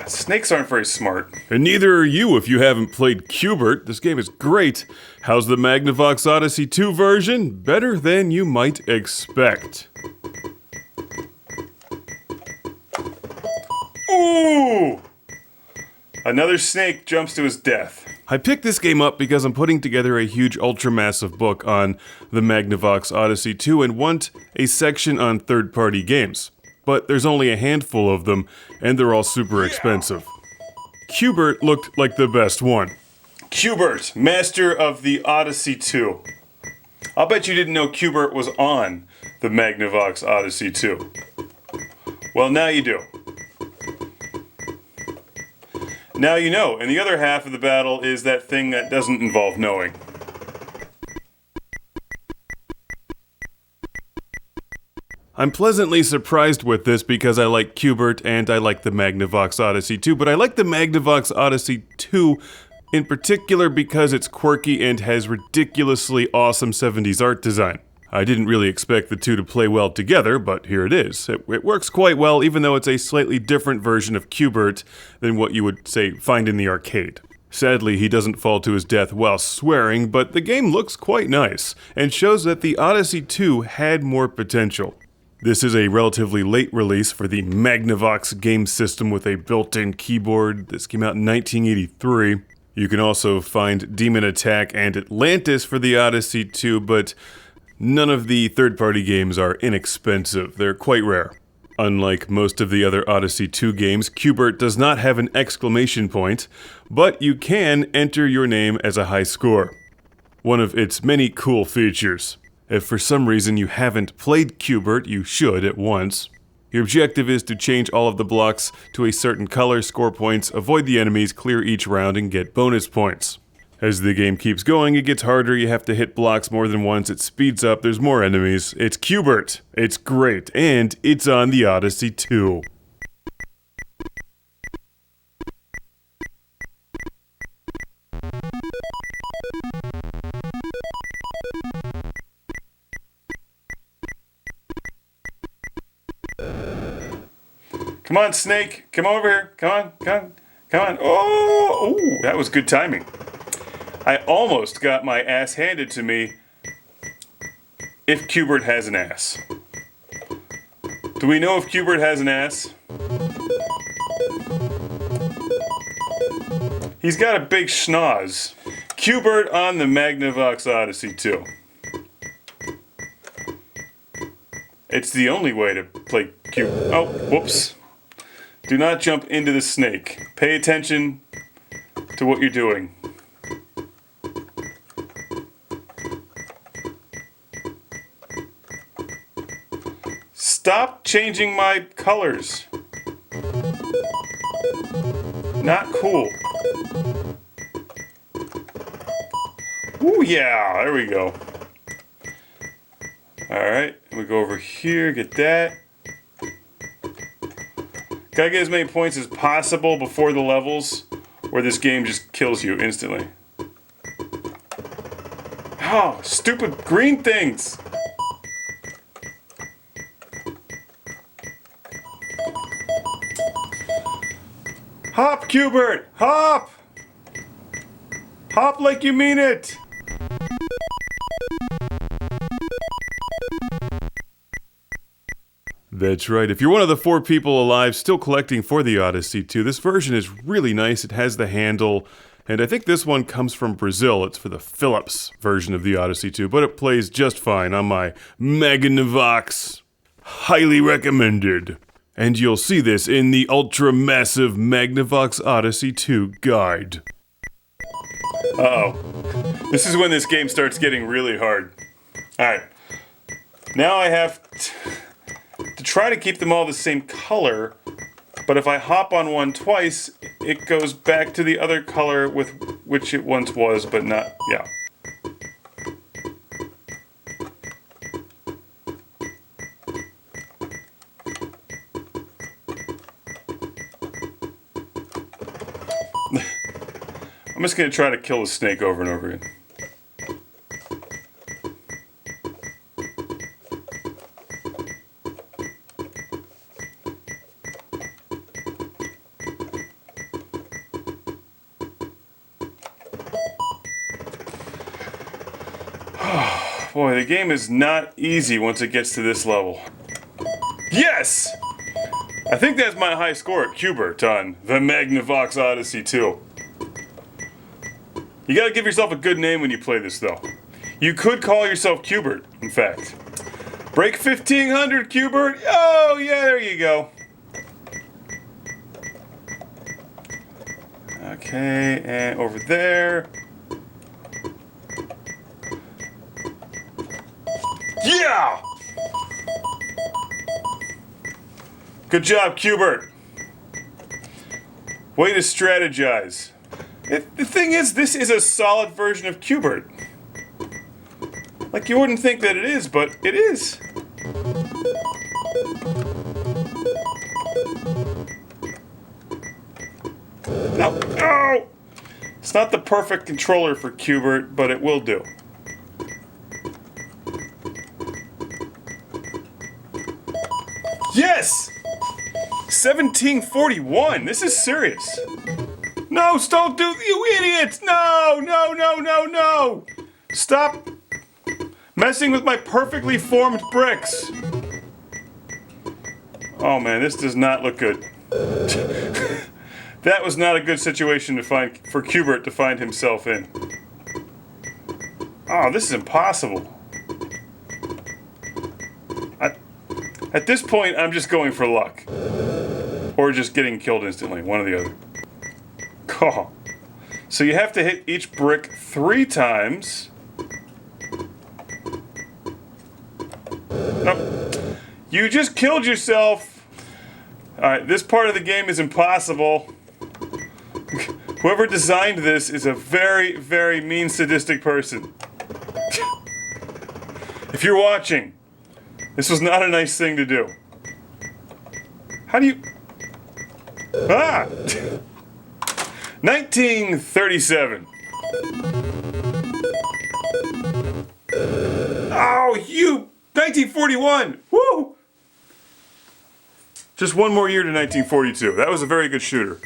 Snakes aren't very smart. And neither are you if you haven't played Q*bert. This game is great. How's the Magnavox Odyssey 2 version? Better than you might expect. Ooh! Another snake jumps to his death. I picked this game up because I'm putting together a huge ultra-massive book on the Magnavox Odyssey 2 and want a section on third-party games. But there's only a handful of them, and they're all super expensive. Q*bert looked like the best one. Q*bert, master of the Odyssey 2. I'll bet you didn't know Q*bert was on the Magnavox Odyssey 2. Well, now you do. Now you know, and the other half of the battle is that thing that doesn't involve knowing. I'm pleasantly surprised with this because I like Q*bert and I like the Magnavox Odyssey 2, but I like the Magnavox Odyssey 2 in particular because it's quirky and has ridiculously awesome 70s art design. I didn't really expect the two to play well together, but here it is. It works quite well, even though it's a slightly different version of Q*bert than what you would, say, find in the arcade. Sadly, he doesn't fall to his death while swearing, but the game looks quite nice, and shows that the Odyssey 2 had more potential. This is a relatively late release for the Magnavox game system with a built-in keyboard. This came out in 1983. You can also find Demon Attack and Atlantis for the Odyssey 2, but none of the third-party games are inexpensive. They're quite rare. Unlike most of the other Odyssey 2 games, Q*bert does not have an exclamation point, but you can enter your name as a high score. One of its many cool features. If for some reason you haven't played Q*bert, you should at once. Your objective is to change all of the blocks to a certain color, score points, avoid the enemies, clear each round, and get bonus points. As the game keeps going, it gets harder, you have to hit blocks more than once, it speeds up, there's more enemies. It's Q*bert. It's great, and it's on the Odyssey 2. Come on, Snake. Come over here. Come on. Oh, that was good timing. I almost got my ass handed to me if Q*bert has an ass. Do we know if Q*bert has an ass? He's got a big schnoz. Q*bert on the Magnavox Odyssey 2. It's the only way to play Q. Oh, whoops. Do not jump into the snake. Pay attention to what you're doing. Stop changing my colors. Not cool. Ooh, yeah, there we go. Alright, we go over here, get that. Gotta get as many points as possible before the levels, or this game just kills you instantly. Oh, stupid green things! Hop, Qbert! Hop! Hop like you mean it! That's right. If you're one of the 4 people alive still collecting for the Odyssey 2, this version is really nice. It has the handle, and I think this one comes from Brazil. It's for the Philips version of the Odyssey 2, but it plays just fine on my Magnavox. Highly recommended. And you'll see this in the ultra-massive Magnavox Odyssey 2 guide. Uh-oh. This is when this game starts getting really hard. Alright. Now I have to try to keep them all the same color, but if I hop on one twice, it goes back to the other color with which it once was, but not, yeah. I'm just gonna try to kill the snake over and over again. Boy, the game is not easy once it gets to this level. Yes! I think that's my high score at Qbert on the Magnavox Odyssey 2. You gotta give yourself a good name when you play this, though. You could call yourself Qbert, in fact. Break 1500, Qbert! Oh, yeah, there you go. Okay, and over there. Yeah! Good job, Qbert. Way to strategize. The thing is, this is a solid version of Qbert. Like, you wouldn't think that it is, but it is. No, no! It's not the perfect controller for Qbert, but it will do. Yes! 1741! This is serious. No, don't do, you idiots! No, no, no, no, no! Stop messing with my perfectly formed bricks. Oh man, this does not look good. That was not a good situation to find for Qbert to find himself in. Oh, this is impossible. At this point, I'm just going for luck. Or just getting killed instantly, one or the other. Oh. So you have to hit each brick 3 times. Nope. You just killed yourself. Alright, this part of the game is impossible. Whoever designed this is a very, very mean, sadistic person. If you're watching, this was not a nice thing to do. How do you... Ah! 1937. Oh, you... 1941! Woo! Just one more year to 1942. That was a very good shooter.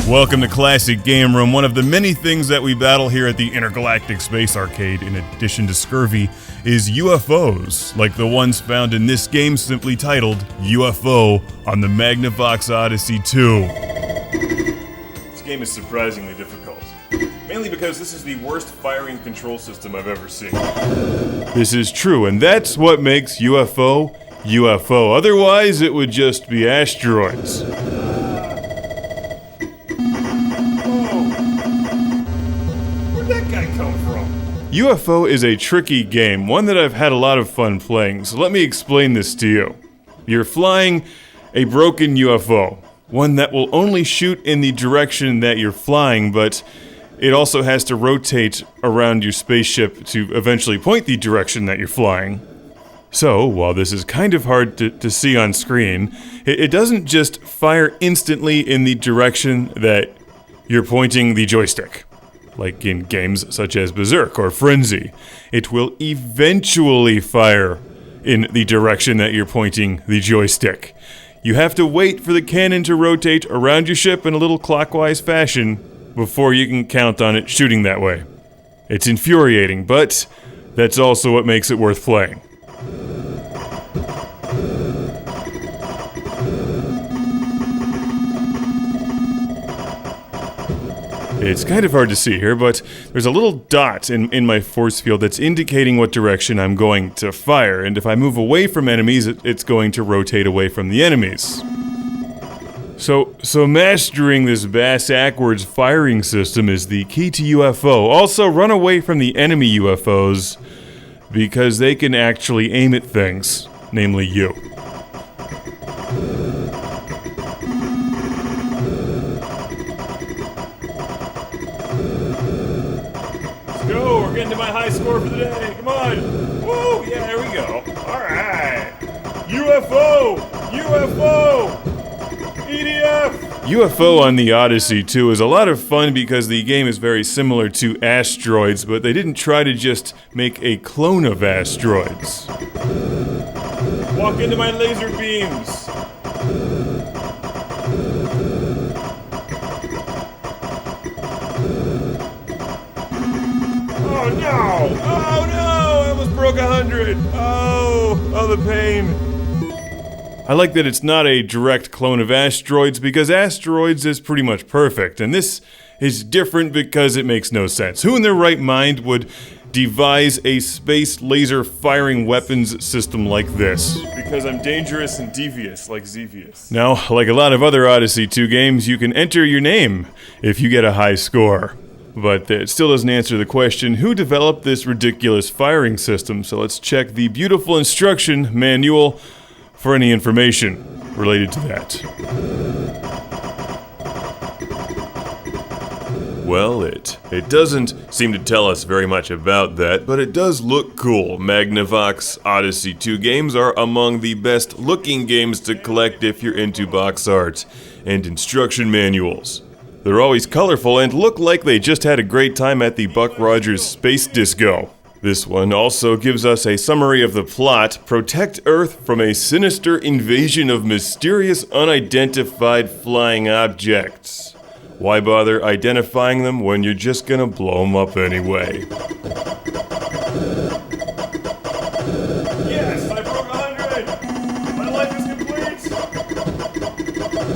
Welcome to Classic Game Room. One of the many things that we battle here at the Intergalactic Space Arcade, in addition to scurvy, is UFOs, like the ones found in this game simply titled UFO on the Magnavox Odyssey 2. This game is surprisingly difficult. Mainly because this is the worst firing control system I've ever seen. This is true, and that's what makes UFO UFO. Otherwise, it would just be asteroids. UFO is a tricky game, one that I've had a lot of fun playing, so let me explain this to you. You're flying a broken UFO, one that will only shoot in the direction that you're flying, but it also has to rotate around your spaceship to eventually point the direction that you're flying. So, while this is kind of hard to see on screen, it doesn't just fire instantly in the direction that you're pointing the joystick. Like in games such as Berserk or Frenzy, it will eventually fire in the direction that you're pointing the joystick. You have to wait for the cannon to rotate around your ship in a little clockwise fashion before you can count on it shooting that way. It's infuriating, but that's also what makes it worth playing. It's kind of hard to see here, but there's a little dot in my force field that's indicating what direction I'm going to fire, and if I move away from enemies, it's going to rotate away from the enemies. So mastering this bass-ackwards firing system is the key to UFO. Also, run away from the enemy UFOs, because they can actually aim at things, namely you. Go, we're getting to my high score for the day. Come on. Woo, yeah, there we go. All right. UFO! UFO! EDF! UFO on the Odyssey 2 is a lot of fun because the game is very similar to Asteroids, but they didn't try to just make a clone of Asteroids. Walk into my laser beams. Oh no! Oh no! I almost broke 100! Oh, the pain. I like that it's not a direct clone of Asteroids because Asteroids is pretty much perfect, and this is different because it makes no sense. Who in their right mind would devise a space laser firing weapons system like this? Because I'm dangerous and devious, like Xevious. Now, like a lot of other Odyssey 2 games, you can enter your name if you get a high score. But it still doesn't answer the question, who developed this ridiculous firing system? So let's check the beautiful instruction manual for any information related to that. Well, it doesn't seem to tell us very much about that, but it does look cool. Magnavox Odyssey 2 games are among the best looking games to collect if you're into box art and instruction manuals. They're always colorful and look like they just had a great time at the Buck Rogers Space Disco. This one also gives us a summary of the plot: protect Earth from a sinister invasion of mysterious unidentified flying objects. Why bother identifying them when you're just gonna blow them up anyway? Yes, I broke 100! My life is complete!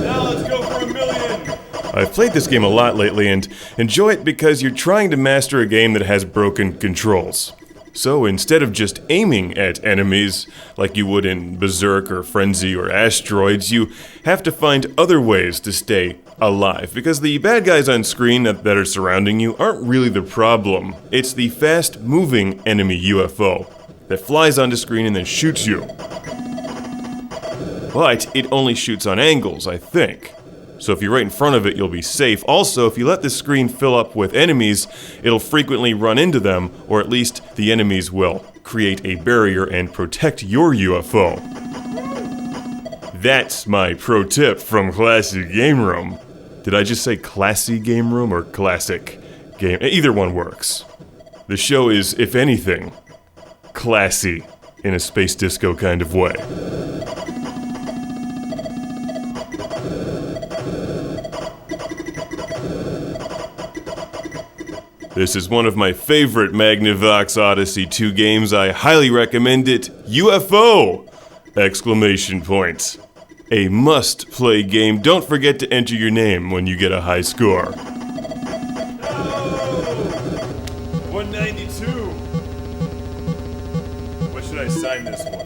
Now let's go for 1,000,000! I've played this game a lot lately and enjoy it because you're trying to master a game that has broken controls. So instead of just aiming at enemies like you would in Berserk or Frenzy or Asteroids, you have to find other ways to stay alive, because the bad guys on screen that are surrounding you aren't really the problem. It's the fast-moving enemy UFO that flies onto screen and then shoots you. But it only shoots on angles, I think. So if you're right in front of it, you'll be safe. Also, if you let the screen fill up with enemies, it'll frequently run into them, or at least the enemies will create a barrier and protect your UFO. That's my pro tip from Classic Game Room. Did I just say Classy Game Room or Classic Game? Either one works. The show is, if anything, classy in a space disco kind of way. This is one of my favorite Magnavox Odyssey 2 games. I highly recommend it. UFO! Exclamation point. A must-play game. Don't forget to enter your name when you get a high score. No! 192! What should I sign this one?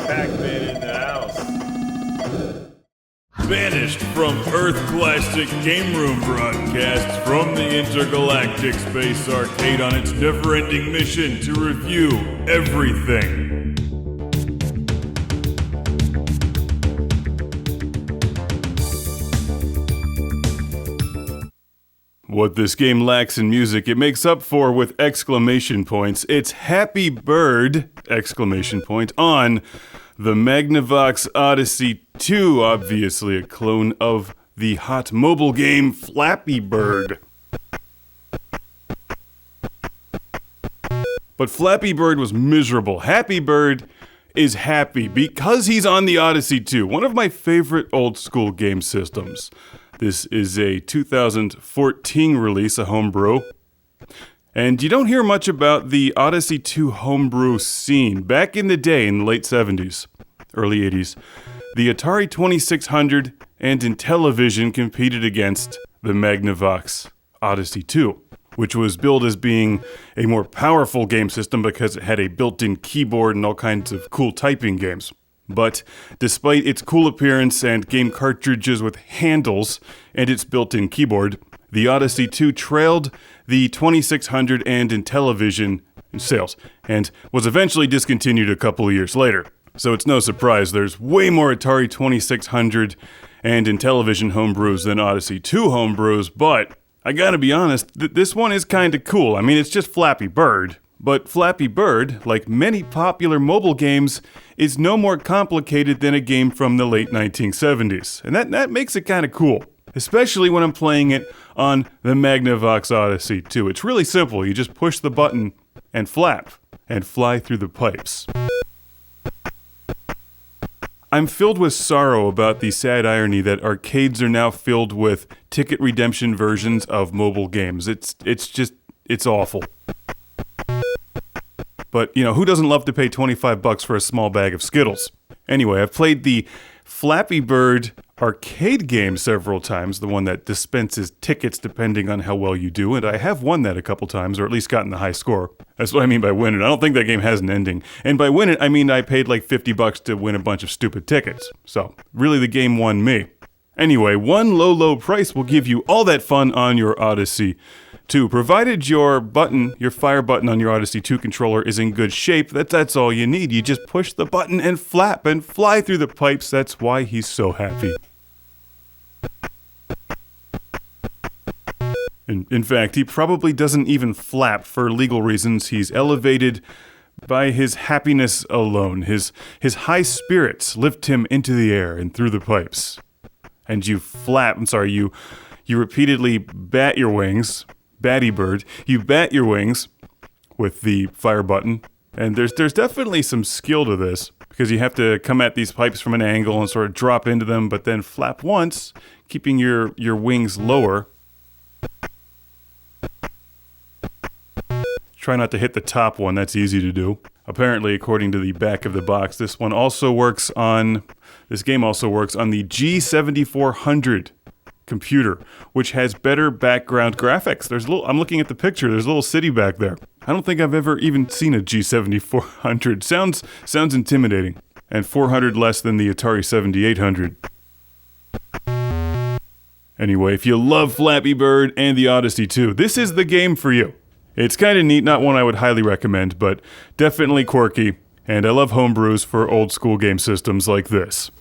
Pac-Man in the house. Earth Classic Game Room broadcasts from the Intergalactic Space Arcade on its never-ending mission to review everything. What this game lacks in music, it makes up for with exclamation points. It's Happy Bird, exclamation point, on the Magnavox Odyssey 2, obviously a clone of the hot mobile game Flappy Bird. But Flappy Bird was miserable. Happy Bird is happy because he's on the Odyssey 2, one of my favorite old school game systems. This is a 2014 release, a homebrew. And you don't hear much about the Odyssey 2 homebrew scene. Back in the day, in the late 70s, early 80s, the Atari 2600 and Intellivision competed against the Magnavox Odyssey 2, which was billed as being a more powerful game system because it had a built-in keyboard and all kinds of cool typing games. But despite its cool appearance and game cartridges with handles and its built-in keyboard, the Odyssey 2 trailed the 2600 and Intellivision in sales and was eventually discontinued a couple of years later. So it's no surprise there's way more Atari 2600 and Intellivision homebrews than Odyssey 2 homebrews, but I gotta be honest, this one is kinda cool. I mean, it's just Flappy Bird. But Flappy Bird, like many popular mobile games, is no more complicated than a game from the late 1970s. And that makes it kind of cool, especially when I'm playing it on the Magnavox Odyssey 2. It's really simple. You just push the button and flap and fly through the pipes. I'm filled with sorrow about the sad irony that arcades are now filled with ticket redemption versions of mobile games. It's awful. But, you know, who doesn't love to pay $25 for a small bag of Skittles? Anyway, I've played the Flappy Bird arcade game several times, the one that dispenses tickets depending on how well you do, and I have won that a couple times, or at least gotten the high score. That's what I mean by win it. I don't think that game has an ending. And by win it, I mean I paid like $50 to win a bunch of stupid tickets. So, really the game won me. Anyway, one low price will give you all that fun on your Odyssey 2. Provided your fire button on your Odyssey 2 controller is in good shape, that's all you need. You just push the button and flap and fly through the pipes. That's why he's so happy. In fact, he probably doesn't even flap for legal reasons. He's elevated by his happiness alone. His high spirits lift him into the air and through the pipes. And you repeatedly bat your wings, Batty Bird. You bat your wings with the fire button, and there's definitely some skill to this, because you have to come at these pipes from an angle and sort of drop into them, but then flap once, keeping your wings lower. Try not to hit the top one, that's easy to do. Apparently, according to the back of the box, this game also works on the G7400 computer, which has better background graphics. I'm looking at the picture, there's a little city back there. I don't think I've ever even seen a G7400. Sounds intimidating. And 400 less than the Atari 7800. Anyway, if you love Flappy Bird and the Odyssey 2, this is the game for you. It's kind of neat, not one I would highly recommend, but definitely quirky, and I love homebrews for old school game systems like this.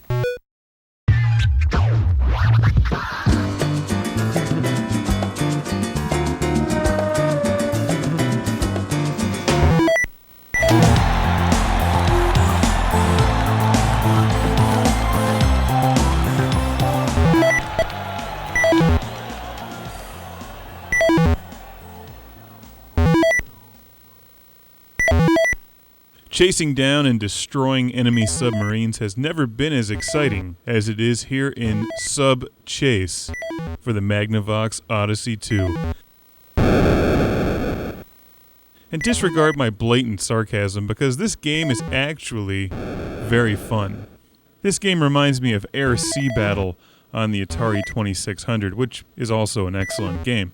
Chasing down and destroying enemy submarines has never been as exciting as it is here in Sub Chase for the Magnavox Odyssey 2. And disregard my blatant sarcasm, because this game is actually very fun. This game reminds me of Air Sea Battle on the Atari 2600, which is also an excellent game.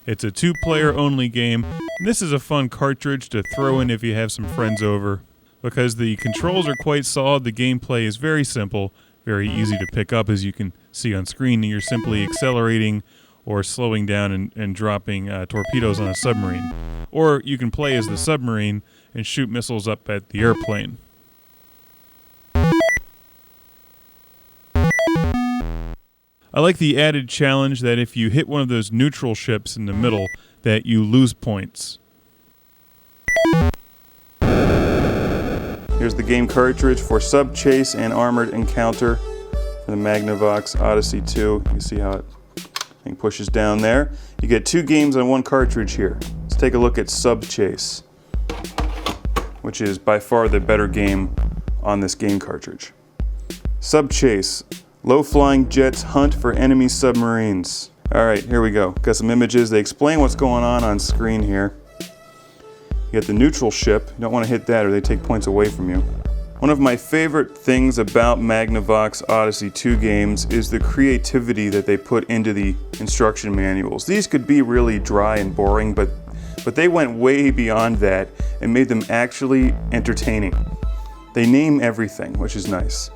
It's a 2-player only game, and this is a fun cartridge to throw in if you have some friends over, because the controls are quite solid, the gameplay is very simple, very easy to pick up, as you can see on screen. You're simply accelerating or slowing down and dropping torpedoes on a submarine. Or you can play as the submarine and shoot missiles up at the airplane. I like the added challenge that if you hit one of those neutral ships in the middle, that you lose points. Here's the game cartridge for Sub Chase and Armored Encounter for the Magnavox Odyssey 2. You can see how it pushes down there. You get 2 games on one cartridge here. Let's take a look at Sub Chase, which is by far the better game on this game cartridge. Sub Chase. Low-flying jets hunt for enemy submarines. Alright, here we go. Got some images. They explain what's going on screen here. You got the neutral ship. You don't want to hit that or they take points away from you. One of my favorite things about Magnavox Odyssey 2 games is the creativity that they put into the instruction manuals. These could be really dry and boring, but they went way beyond that and made them actually entertaining. They name everything, which is nice.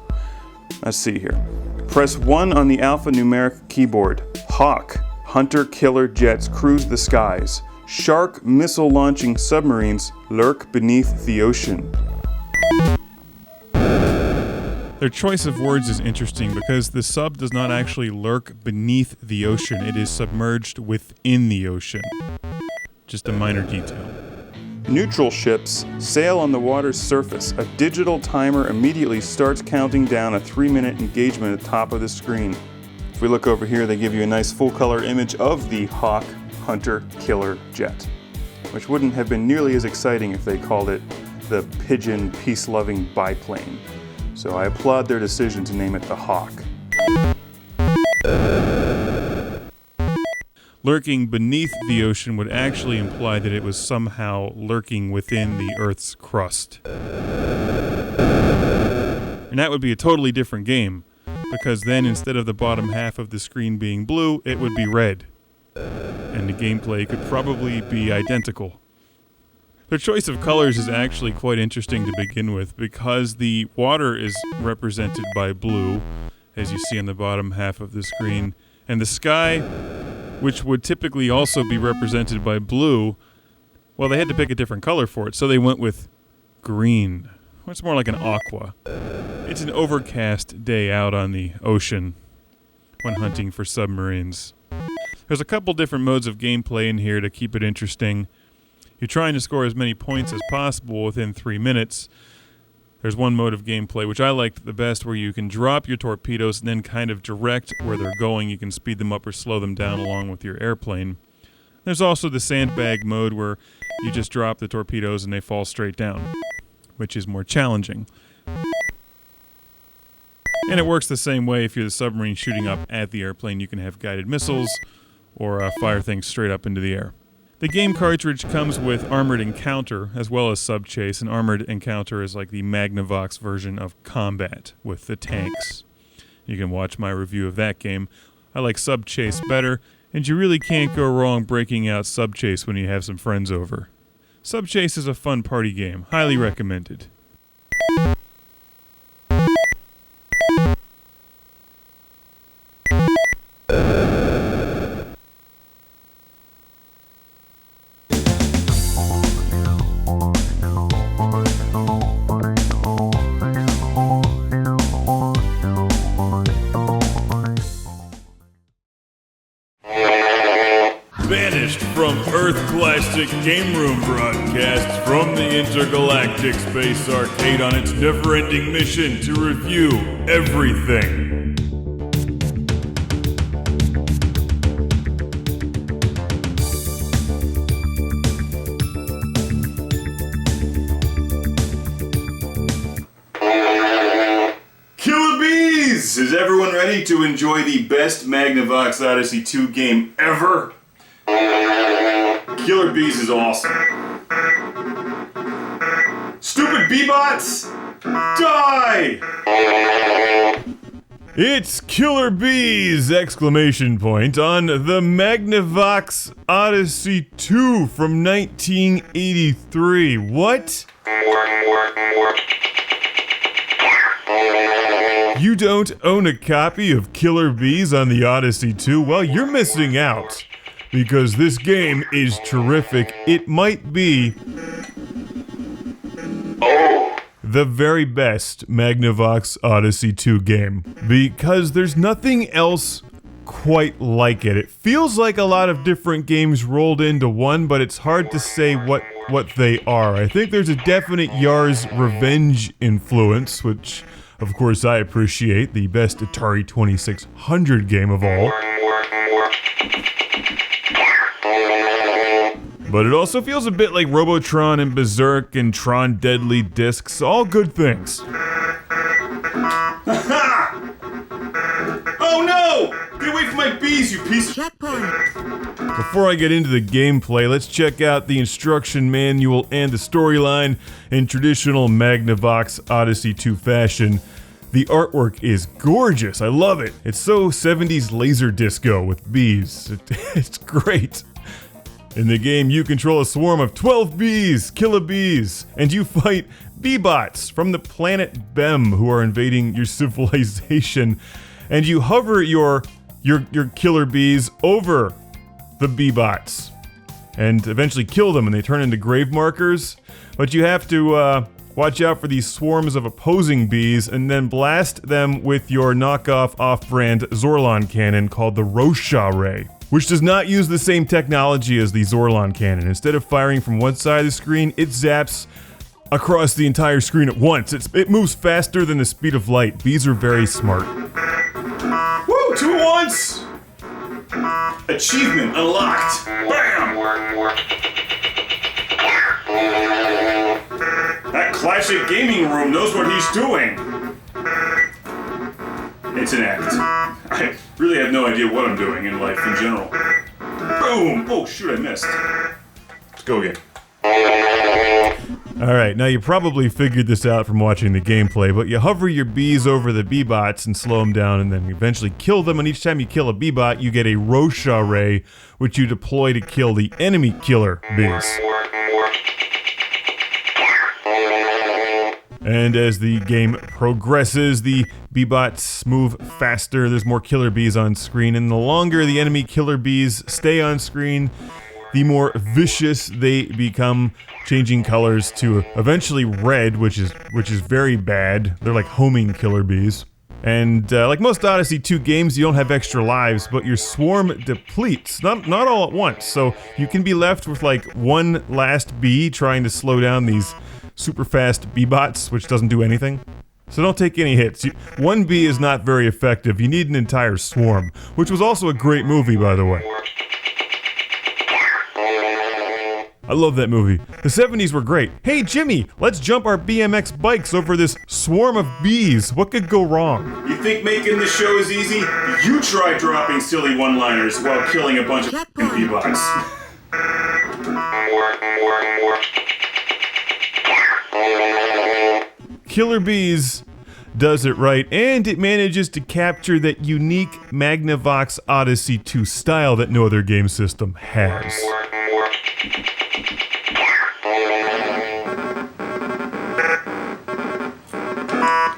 Let's see here. Press 1 on the alphanumeric keyboard. Hawk, hunter killer jets cruise the skies. Shark missile launching submarines lurk beneath the ocean. Their choice of words is interesting because the sub does not actually lurk beneath the ocean. It is submerged within the ocean. Just a minor detail. Neutral ships sail on the water's surface. A digital timer immediately starts counting down a 3-minute engagement at the top of the screen. If we look over here, they give you a nice full-color image of the Hawk Hunter Killer jet, which wouldn't have been nearly as exciting if they called it the Pigeon Peace-Loving Biplane. So I applaud their decision to name it the Hawk. Lurking beneath the ocean would actually imply that it was somehow lurking within the Earth's crust. And that would be a totally different game, because then instead of the bottom half of the screen being blue, it would be red. And the gameplay could probably be identical. Their choice of colors is actually quite interesting to begin with, because the water is represented by blue, as you see on the bottom half of the screen, and the sky, which would typically also be represented by blue, well, they had to pick a different color for it, so they went with green. It's more like an aqua. It's an overcast day out on the ocean when hunting for submarines. There's a couple different modes of gameplay in here to keep it interesting. You're trying to score as many points as possible within 3 minutes. There's one mode of gameplay, which I liked the best, where you can drop your torpedoes and then kind of direct where they're going. You can speed them up or slow them down along with your airplane. There's also the sandbag mode, where you just drop the torpedoes and they fall straight down, which is more challenging. And it works the same way if you're the submarine shooting up at the airplane. You can have guided missiles or fire things straight up into the air. The game cartridge comes with Armored Encounter as well as Sub Chase, and Armored Encounter is like the Magnavox version of Combat with the tanks. You can watch my review of that game. I like Sub Chase better, and you really can't go wrong breaking out Sub Chase when you have some friends over. Sub Chase is a fun party game, highly recommended. Banished from Earth Classic Game Room broadcasts from the Intergalactic Space Arcade on its never-ending mission to review everything. Killer Bees! Is everyone ready to enjoy the best Magnavox Odyssey 2 game ever? Killer Bees is awesome. Stupid Bee-Bots! Die! It's Killer Bees! Exclamation point on the Magnavox Odyssey 2 from 1983. What? You don't own a copy of Killer Bees on the Odyssey 2? Well, you're missing out. Because this game is terrific. It might be the very best Magnavox Odyssey 2 game. Because there's nothing else quite like it. It feels like a lot of different games rolled into one, but it's hard to say what they are. I think there's a definite Yar's Revenge influence, which of course I appreciate, the best Atari 2600 game of all. But it also feels a bit like Robotron and Berserk and Tron Deadly Discs, all good things. Oh no! Get away from my bees, you piece of... Checkpoint. Before I get into the gameplay, let's check out the instruction manual and the storyline in traditional Magnavox Odyssey 2 fashion. The artwork is gorgeous, I love it. It's so 70s laser disco with bees. It's great. In the game, you control a swarm of 12 bees, killer bees, and you fight bee-bots from the planet Bem who are invading your civilization. And you hover your killer bees over the bee-bots and eventually kill them, and they turn into grave markers. But you have to watch out for these swarms of opposing bees and then blast them with your knockoff off-brand Zorlon cannon called the Rosha Ray, which does not use the same technology as the Zorlon cannon. Instead of firing from one side of the screen, it zaps across the entire screen at once. It moves faster than the speed of light. Bees are very smart. Woo! 2 at once! Achievement unlocked! Bam! That classic gaming room knows what he's doing! It's an act. I really have no idea what I'm doing in life in general. Boom! Oh shoot, I missed. Let's go again. Alright, now you probably figured this out from watching the gameplay, but you hover your bees over the bee-bots and slow them down and then eventually kill them, and each time you kill a bee-bot, you get a Rosha Ray, which you deploy to kill the enemy killer bees. And as the game progresses, the bee-bots move faster, there's more killer bees on screen, and the longer the enemy killer bees stay on screen, the more vicious they become, changing colors to eventually red, which is very bad. They're like homing killer bees. And like most Odyssey 2 games, you don't have extra lives, but your swarm depletes, not all at once. So you can be left with like one last bee trying to slow down these super fast bee-bots, which doesn't do anything. So don't take any hits. One bee is not very effective. You need an entire swarm, which was also a great movie, by the way. I love that movie. The 70s were great. Hey Jimmy, let's jump our BMX bikes over this swarm of bees. What could go wrong? You think making the show is easy? You try dropping silly one-liners while killing a bunch of Checkpoint. bee-bots. Killer Bees does it right, and it manages to capture that unique Magnavox Odyssey 2 style that no other game system has.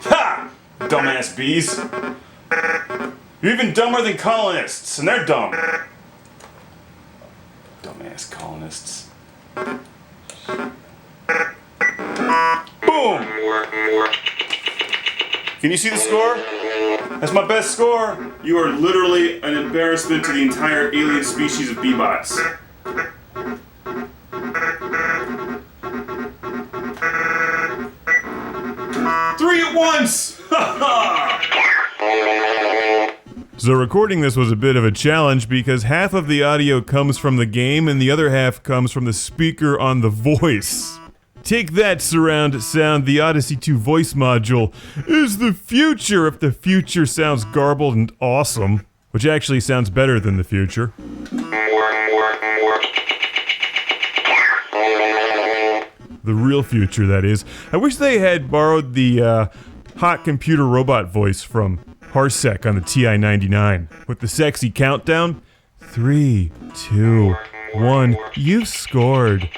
Ha! Dumbass bees. You're even dumber than colonists, and they're dumb. Dumbass colonists. Boom! Can you see the score? That's my best score. You are literally an embarrassment to the entire alien species of bee-bots. 3 at once! Ha ha! So recording this was a bit of a challenge because half of the audio comes from the game and the other half comes from the speaker on the voice. Take that, surround sound. The Odyssey 2 voice module is the future if the future sounds garbled and awesome, which actually sounds better than the future. The real future, that is. I wish they had borrowed the hot computer robot voice from Harsec on the TI-99 with the sexy countdown. 3, 2, 1, you've scored.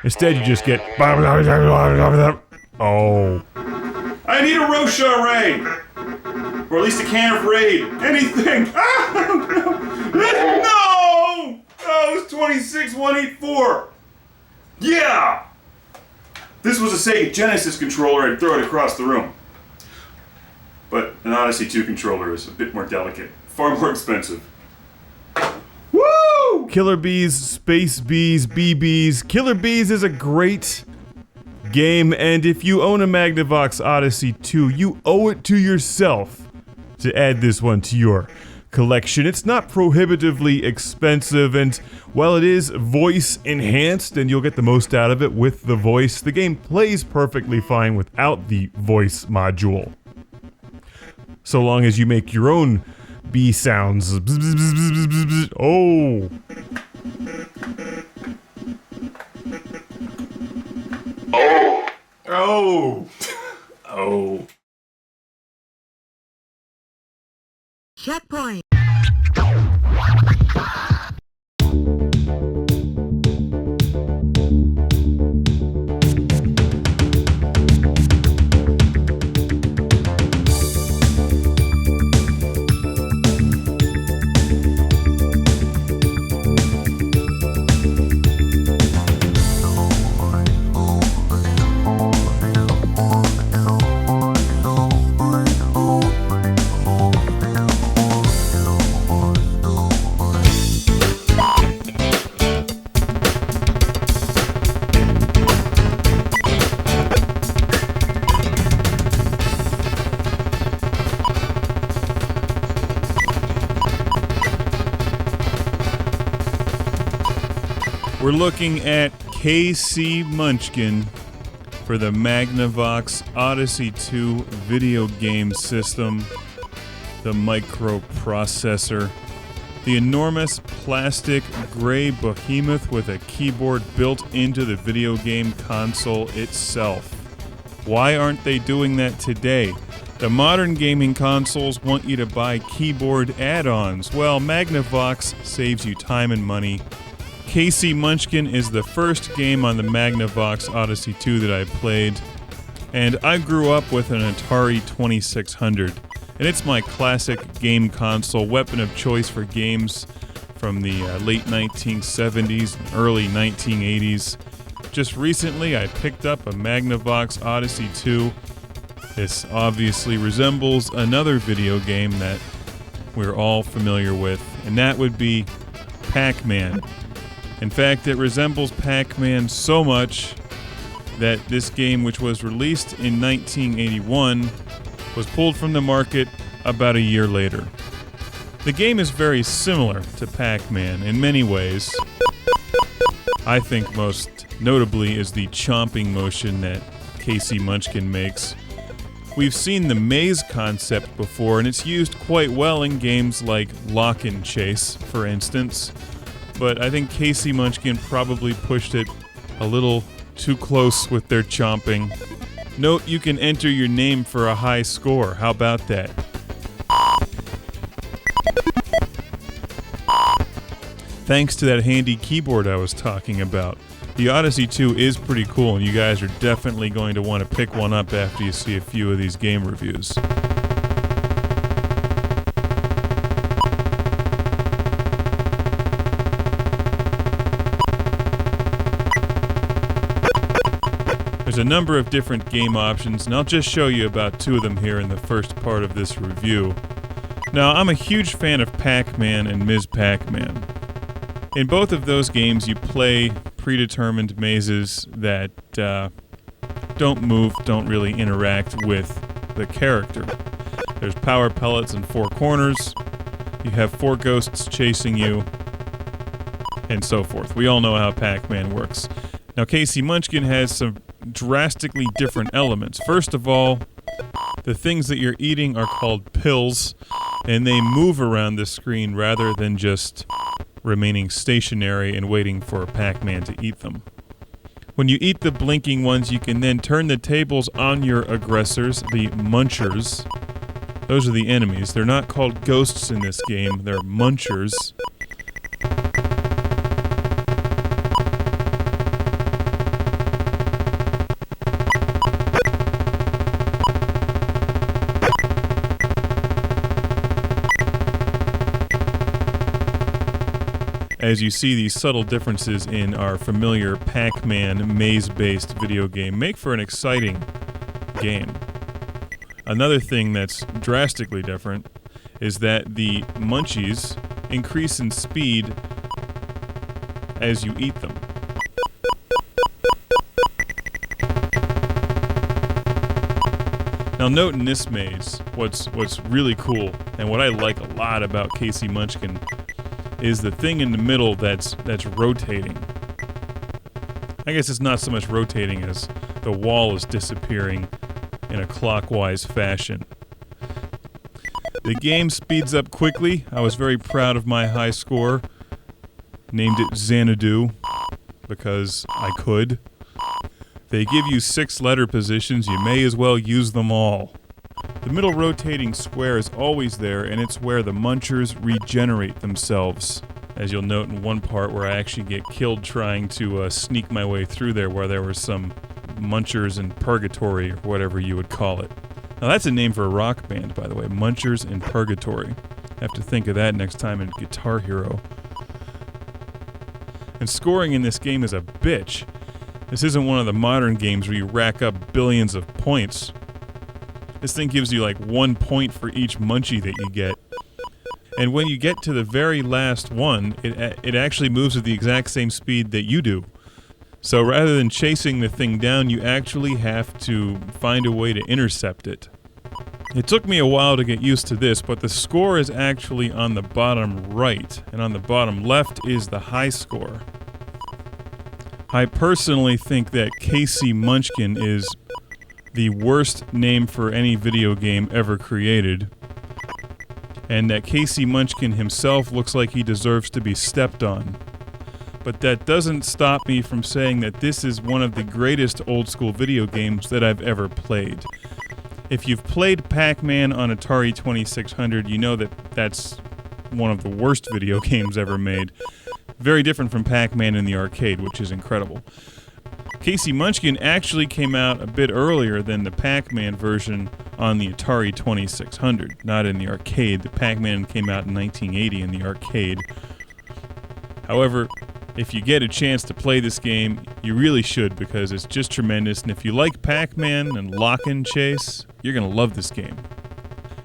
Instead, you just get. Oh. I need a Rosha Ray! Or at least a can of Raid. Anything. No! Oh, it was 26184. Yeah! This was a Sega Genesis controller, I'd throw it across the room. But an Odyssey 2 controller is a bit more delicate. Far more expensive. Woo! Killer Bees, Space Bees, BBs. Killer Bees is a great game, and if you own a Magnavox Odyssey 2, you owe it to yourself to add this one to your collection. It's not prohibitively expensive, and while it is voice enhanced and you'll get the most out of it with the voice, the game plays perfectly fine without the voice module. So long as you make your own bee sounds. Oh. Oh! Oh. Checkpoint. We're looking at KC Munchkin for the Magnavox Odyssey 2 video game system, the microprocessor, the enormous plastic gray behemoth with a keyboard built into the video game console itself. Why aren't they doing that today? The modern gaming consoles want you to buy keyboard add-ons. Well, Magnavox saves you time and money. KC Munchkin is the first game on the Magnavox Odyssey 2 that I played, and I grew up with an Atari 2600, and it's my classic game console, weapon of choice for games from the late 1970s and early 1980s. Just recently I picked up a Magnavox Odyssey 2. This obviously resembles another video game that we're all familiar with, and that would be Pac-Man. In fact, it resembles Pac-Man so much that this game, which was released in 1981, was pulled from the market about a year later. The game is very similar to Pac-Man in many ways. I think most notably is the chomping motion that KC Munchkin makes. We've seen the maze concept before, and it's used quite well in games like Lock and Chase, for instance. But I think KC Munchkin probably pushed it a little too close with their chomping. Note you can enter your name for a high score. How about that? Thanks to that handy keyboard I was talking about. The Odyssey 2 is pretty cool, and you guys are definitely going to want to pick one up after you see a few of these game reviews. There's a number of different game options, and I'll just show you about two of them here in the first part of this review. Now, I'm a huge fan of Pac-Man and Ms. Pac-Man. In both of those games, you play predetermined mazes that don't move, don't really interact with the character. There's power pellets in four corners, you have four ghosts chasing you, and so forth. We all know how Pac-Man works. Now, KC Munchkin has some drastically different elements. First of all, the things that you're eating are called pills, and they move around the screen rather than just remaining stationary and waiting for Pac-Man to eat them. When you eat the blinking ones, you can then turn the tables on your aggressors, the munchers. Those are the enemies. They're not called ghosts in this game, they're munchers. as you see these subtle differences in our familiar Pac-Man maze-based video game make for an exciting game. Another thing that's drastically different is that the munchies increase in speed as you eat them. Now note in this maze, what's really cool, and what I like a lot about Krazy Munchkin, is the thing in the middle that's rotating. I guess it's not so much rotating as the wall is disappearing in a clockwise fashion. The game speeds up quickly. I was very proud of my high score. Named it Xanadu because I could. They give you 6 letter positions. You may as well use them all. The middle rotating square is always there, and it's where the munchers regenerate themselves. As you'll note in one part where I actually get killed trying to sneak my way through there, where there were some munchers in purgatory, or whatever you would call it. Now that's a name for a rock band, by the way, Munchers in Purgatory. I have to think of that next time in Guitar Hero. And scoring in this game is a bitch. This isn't one of the modern games where you rack up billions of points. This thing gives you like 1 point for each munchie that you get. And when you get to the very last one, it actually moves at the exact same speed that you do. So rather than chasing the thing down, you actually have to find a way to intercept it. It took me a while to get used to this, but the score is actually on the bottom right, and on the bottom left is the high score. I personally think that Krazy Munchkin is the worst name for any video game ever created, and that Krazy Munchkin himself looks like he deserves to be stepped on. But that doesn't stop me from saying that this is one of the greatest old-school video games that I've ever played. If you've played Pac-Man on Atari 2600, you know that that's one of the worst video games ever made. Very different from Pac-Man in the arcade, which is incredible. Krazy Munchkin actually came out a bit earlier than the Pac-Man version on the Atari 2600, not in the arcade. The Pac-Man came out in 1980 in the arcade. However, if you get a chance to play this game, you really should, because it's just tremendous, and if you like Pac-Man and Alpine Chase, you're going to love this game.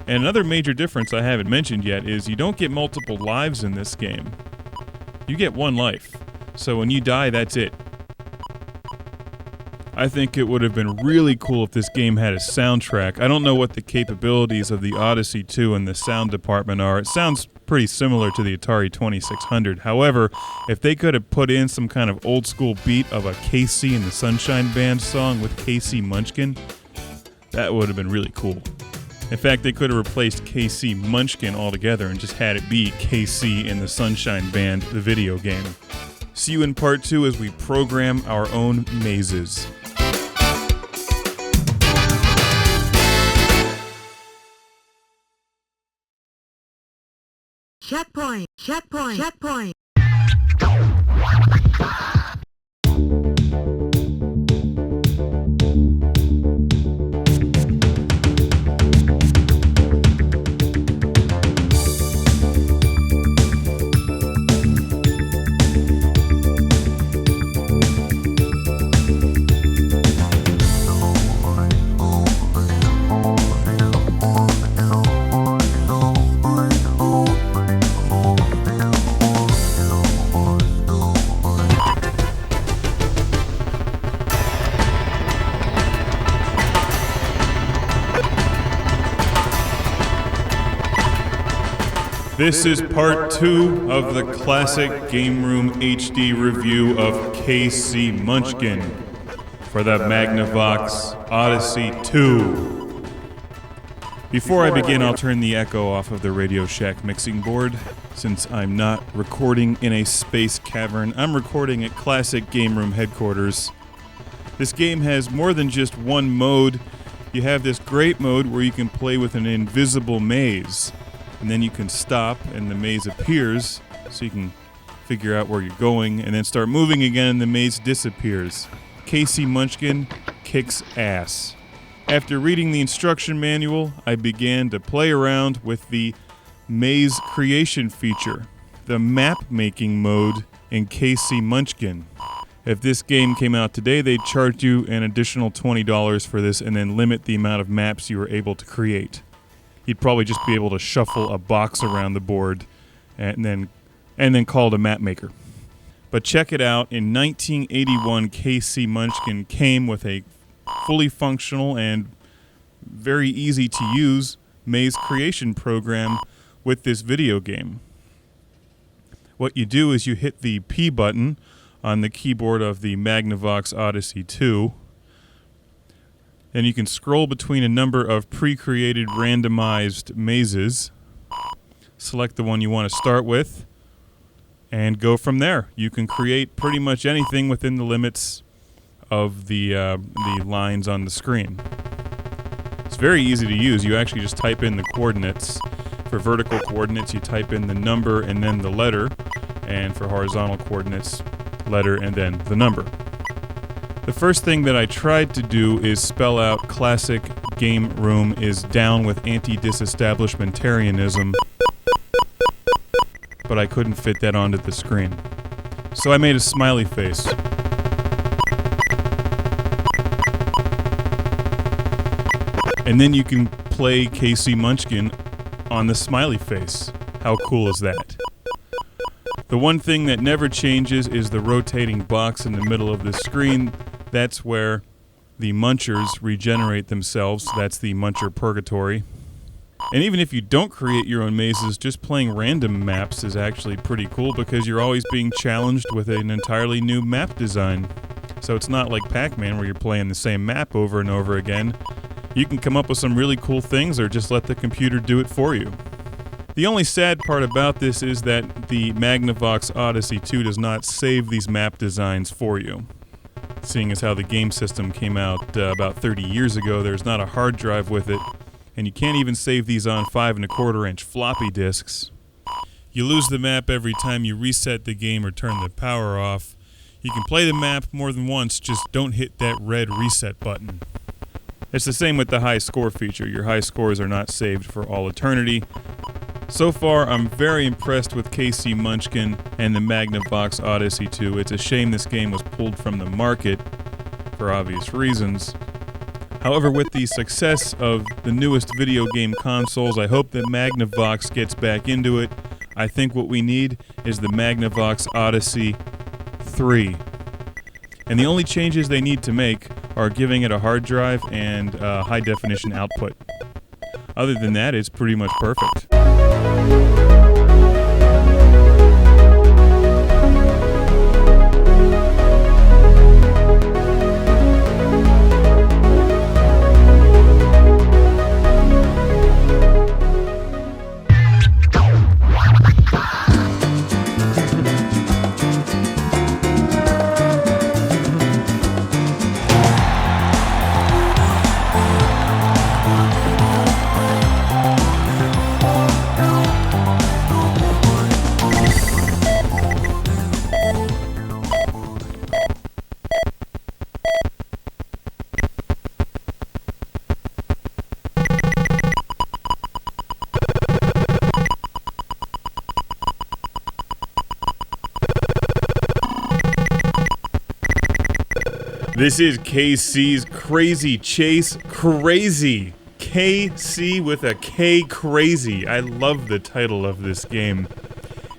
And another major difference I haven't mentioned yet is you don't get multiple lives in this game. You get 1 life. So when you die, that's it. I think it would have been really cool if this game had a soundtrack. I don't know what the capabilities of the Odyssey 2 in the sound department are. It sounds pretty similar to the Atari 2600. However, if they could have put in some kind of old school beat of a Krazy and the Sunshine Band song with Krazy Munchkin, that would have been really cool. In fact, they could have replaced Krazy Munchkin altogether and just had it be Krazy and the Sunshine Band, the video game. See you in part 2 as we program our own mazes. Checkpoint, checkpoint, checkpoint. This is part 2 of the classic Game Room HD review of Krazy Munchkin for the Magnavox Odyssey 2. Before I begin, I'll turn the echo off of the Radio Shack mixing board. Since I'm not recording in a space cavern, I'm recording at Classic Game Room headquarters. This game has more than just one mode. You have this great mode where you can play with an invisible maze. And then you can stop and the maze appears, so you can figure out where you're going, and then start moving again and the maze disappears. Krazy Munchkin kicks ass. After reading the instruction manual, I began to play around with the maze creation feature. the map-making mode in KC Munchkin. If this game came out today, they'd charge you an additional $20 for this and then limit the amount of maps you were able to create. You'd probably just be able to shuffle a box around the board and then call it a map maker. But check it out. In 1981, KC Munchkin came with a fully functional and very easy to use maze creation program with this video game. What you do is you hit the P button on the keyboard of the Magnavox Odyssey 2. Then you can scroll between a number of pre-created randomized mazes. Select the one you want to start with and go from there. You can create pretty much anything within the limits of the lines on the screen. It's very easy to use. You actually just type in the coordinates. For vertical coordinates, you type in the number and then the letter. And for horizontal coordinates, letter and then the number. The first thing that I tried to do is spell out classic game room is down with anti-disestablishmentarianism, but I couldn't fit that onto the screen. So I made a smiley face. And then you can play KC Munchkin on the smiley face. How cool is that? The one thing that never changes is the rotating box in the middle of the screen. That's where the munchers regenerate themselves. That's the muncher purgatory. And even if you don't create your own mazes, just playing random maps is actually pretty cool because you're always being challenged with an entirely new map design. So it's not like Pac-Man where you're playing the same map over and over again. You can come up with some really cool things or just let the computer do it for you. The only sad part about this is that the Magnavox Odyssey 2 does not save these map designs for you. Seeing as how the game system came out about 30 years ago, there's not a hard drive with it, and you can't even save these on 5¼ floppy disks. You lose the map every time you reset the game or turn the power off. You can play the map more than once, just don't hit that red reset button. It's the same with the high score feature. Your high scores are not saved for all eternity. So far, I'm very impressed with KC Munchkin and the Magnavox Odyssey 2. It's a shame this game was pulled from the market for obvious reasons. However, with the success of the newest video game consoles, I hope that Magnavox gets back into it. I think what we need is the Magnavox Odyssey 3. And the only changes they need to make are giving it a hard drive and high-definition output. Other than that, it's pretty much perfect. This is KC's Krazy Chase. Crazy. KC with a K, Crazy. I love the title of this game.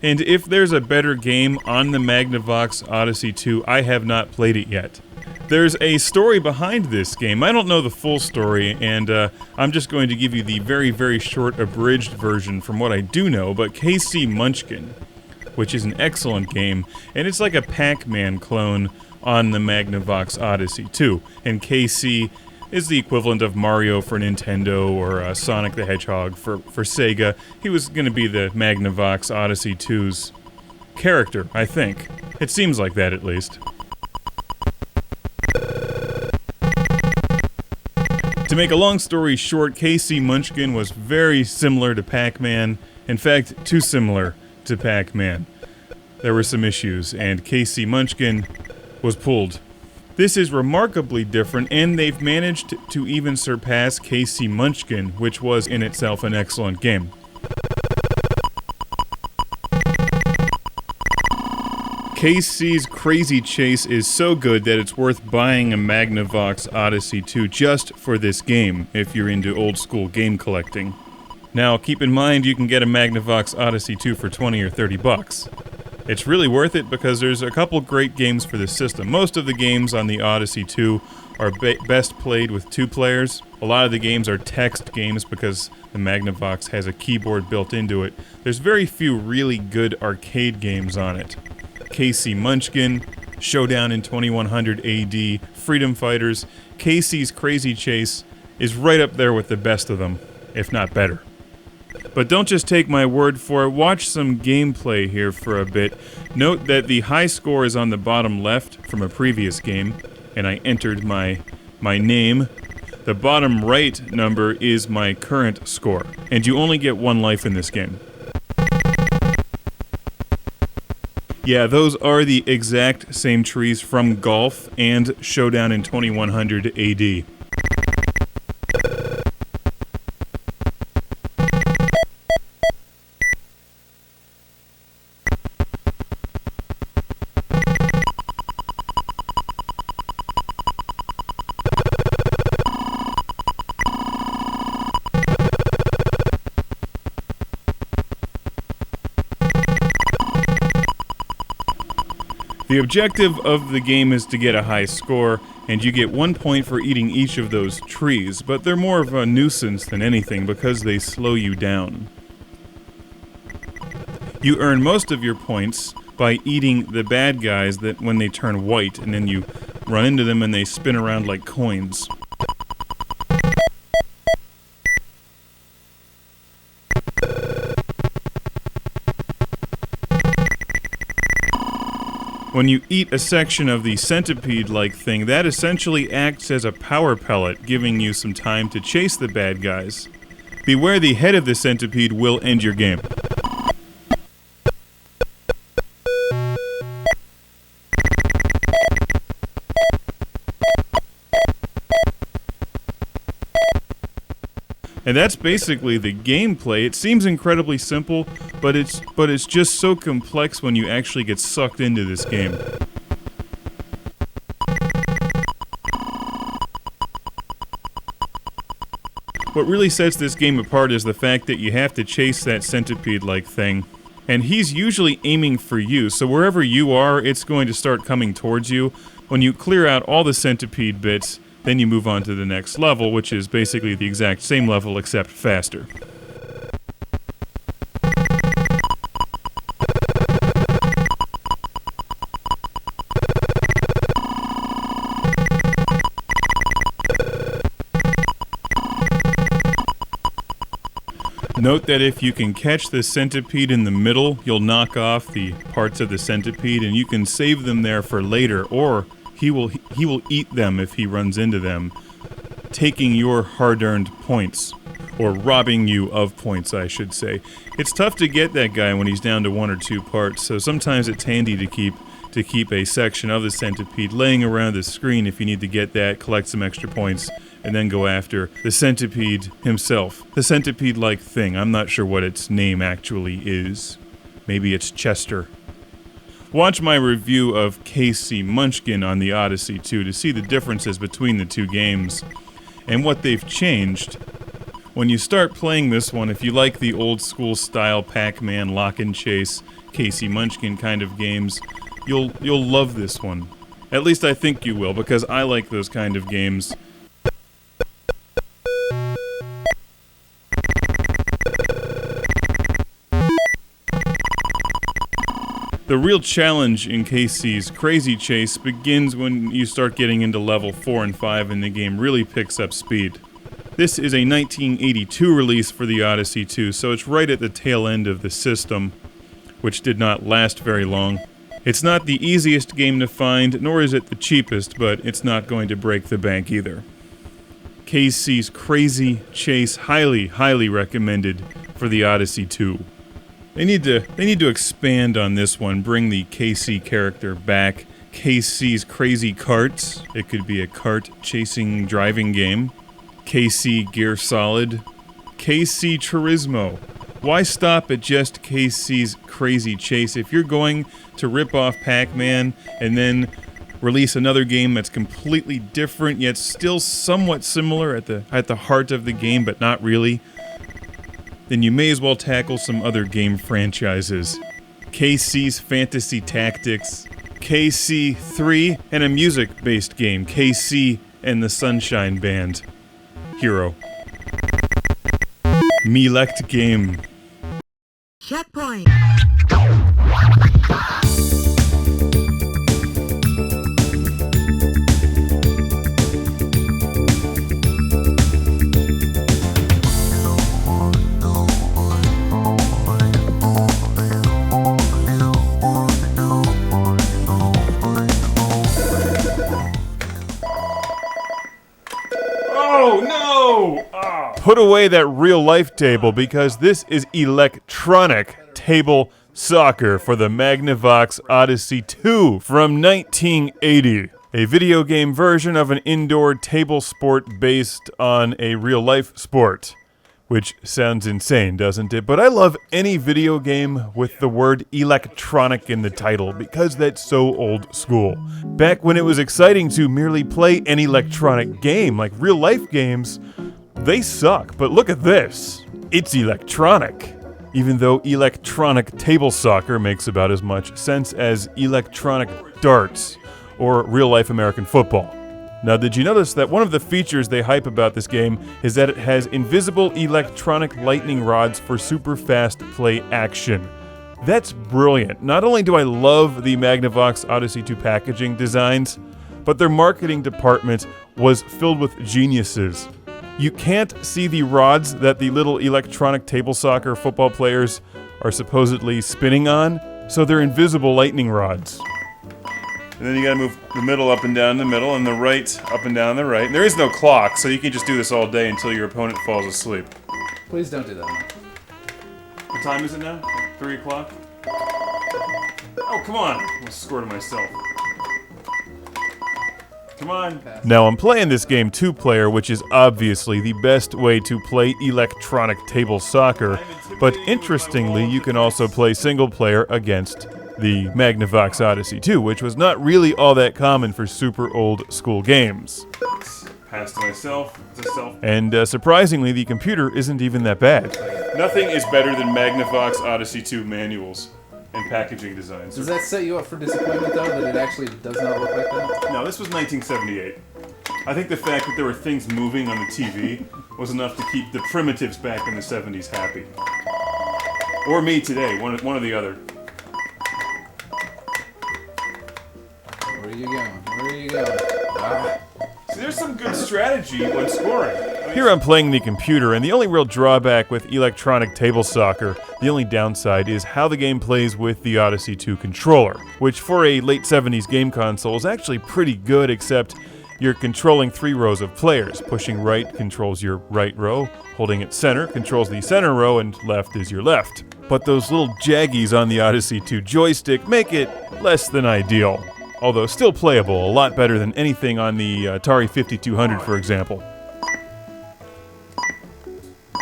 And if there's a better game on the Magnavox Odyssey 2, I have not played it yet. There's a story behind this game. I don't know the full story, and I'm just going to give you the very, very short abridged version from what I do know, but KC Munchkin, which is an excellent game, and it's like a Pac-Man clone on the Magnavox Odyssey 2. And KC is the equivalent of Mario for Nintendo or Sonic the Hedgehog for Sega. He was going to be the Magnavox Odyssey 2's character, I think. It seems like that, at least. To make a long story short, KC Munchkin was very similar to Pac-Man. In fact, too similar to Pac-Man. There were some issues, and KC Munchkin was pulled. This is remarkably different, and they've managed to even surpass KC Munchkin, which was in itself an excellent game. KC's Krazy Chase is so good that it's worth buying a Magnavox Odyssey 2 just for this game, if you're into old school game collecting. Now, keep in mind you can get a Magnavox Odyssey 2 for 20 or 30 bucks. It's really worth it because there's a couple great games for this system. Most of the games on the Odyssey 2 are best played with 2 players. A lot of the games are text games because the Magnavox has a keyboard built into it. There's very few really good arcade games on it. KC Munchkin, Showdown in 2100 AD, Freedom Fighters, KC's Krazy Chase is right up there with the best of them, if not better. But don't just take my word for it, watch some gameplay here for a bit. Note that the high score is on the bottom left from a previous game, and I entered my name. The bottom right number is my current score, and you only get 1 life in this game. Yeah, those are the exact same trees from Golf and Showdown in 2100 AD. The objective of the game is to get a high score, and you get 1 point for eating each of those trees, but they're more of a nuisance than anything because they slow you down. You earn most of your points by eating the bad guys that when they turn white, and then you run into them and they spin around like coins. When you eat a section of the centipede-like thing, that essentially acts as a power pellet, giving you some time to chase the bad guys. Beware, the head of the centipede will end your game. And that's basically the gameplay. It seems incredibly simple, but it's just so complex when you actually get sucked into this game. What really sets this game apart is the fact that you have to chase that centipede-like thing. And he's usually aiming for you, so wherever you are, it's going to start coming towards you. When you clear out all the centipede bits, then you move on to the next level, which is basically the exact same level except faster. Note that if you can catch the centipede in the middle, you'll knock off the parts of the centipede and you can save them there for later, or he will eat them if he runs into them, taking your hard-earned points, or robbing you of points, I should say. It's tough to get that guy when he's down to 1 or 2 parts, so sometimes it's handy to keep a section of the centipede laying around the screen if you need to get that, collect some extra points, and then go after the centipede himself. The centipede-like thing. I'm not sure what its name actually is. Maybe it's Chester. Watch my review of KC Munchkin on the Odyssey 2 to see the differences between the 2 games and what they've changed. When you start playing this one, if you like the old school style Pac-Man, Lock and Chase, KC Munchkin kind of games, you'll love this one. At least I think you will, because I like those kind of games. The real challenge in KC's Krazy Chase begins when you start getting into level 4 and 5 and the game really picks up speed. This is a 1982 release for the Odyssey 2, so it's right at the tail end of the system, which did not last very long. It's not the easiest game to find, nor is it the cheapest, but it's not going to break the bank either. KC's Krazy Chase, highly, highly recommended for the Odyssey 2. They need to expand on this one, bring the KC character back. KC's Crazy Karts, it could be a kart chasing driving game. KC Gear Solid. KC Turismo. Why stop at just KC's Krazy Chase? If you're going to rip off Pac-Man and then release another game that's completely different yet still somewhat similar at the heart of the game but not really, then you may as well tackle some other game franchises. KC's Fantasy Tactics, KC 3, and a music-based game, KC and the Sunshine Band. Hero. Melect game. Checkpoint. Oh no! Put away that real-life table because this is electronic table soccer for the Magnavox Odyssey 2 from 1980. A video game version of an indoor table sport based on a real-life sport. Which sounds insane, doesn't it? But I love any video game with the word electronic in the title because that's so old school. Back when it was exciting to merely play an electronic game, like real-life games, they suck. But look at this. It's electronic. Even though electronic table soccer makes about as much sense as electronic darts or real-life American football. Now, did you notice that one of the features they hype about this game is that it has invisible electronic lightning rods for super fast play action? That's brilliant. Not only do I love the Magnavox Odyssey 2 packaging designs, but their marketing department was filled with geniuses. You can't see the rods that the little electronic table soccer football players are supposedly spinning on, so they're invisible lightning rods. And then you gotta move the middle up and down the middle, and the right up and down the right. And there is no clock, so you can just do this all day until your opponent falls asleep. Please don't do that. What time is it now? 3 o'clock? Oh, come on! I'm gonna score to myself. Come on. Now, I'm playing this game 2-player, which is obviously the best way to play electronic table soccer. But interestingly, you can also play single-player against the Magnavox Odyssey 2, which was not really all that common for super old school games. Pass to myself. And surprisingly, the computer isn't even that bad. Nothing is better than Magnavox Odyssey 2 manuals and packaging designs. Does that set you up for disappointment, though, that it actually does not look like that? No, this was 1978. I think the fact that there were things moving on the TV was enough to keep the primitives back in the 70s happy. Or me today, one or the other. Where are you going? Where are you going? Ah. See, there's some good strategy when scoring. Here I'm playing the computer, and the only real drawback with electronic table soccer, the only downside, is how the game plays with the Odyssey 2 controller, which for a late 70s game console is actually pretty good, except you're controlling 3 rows of players. Pushing right controls your right row, holding it center controls the center row, and left is your left. But those little jaggies on the Odyssey 2 joystick make it less than ideal. Although still playable, a lot better than anything on the Atari 5200, for example.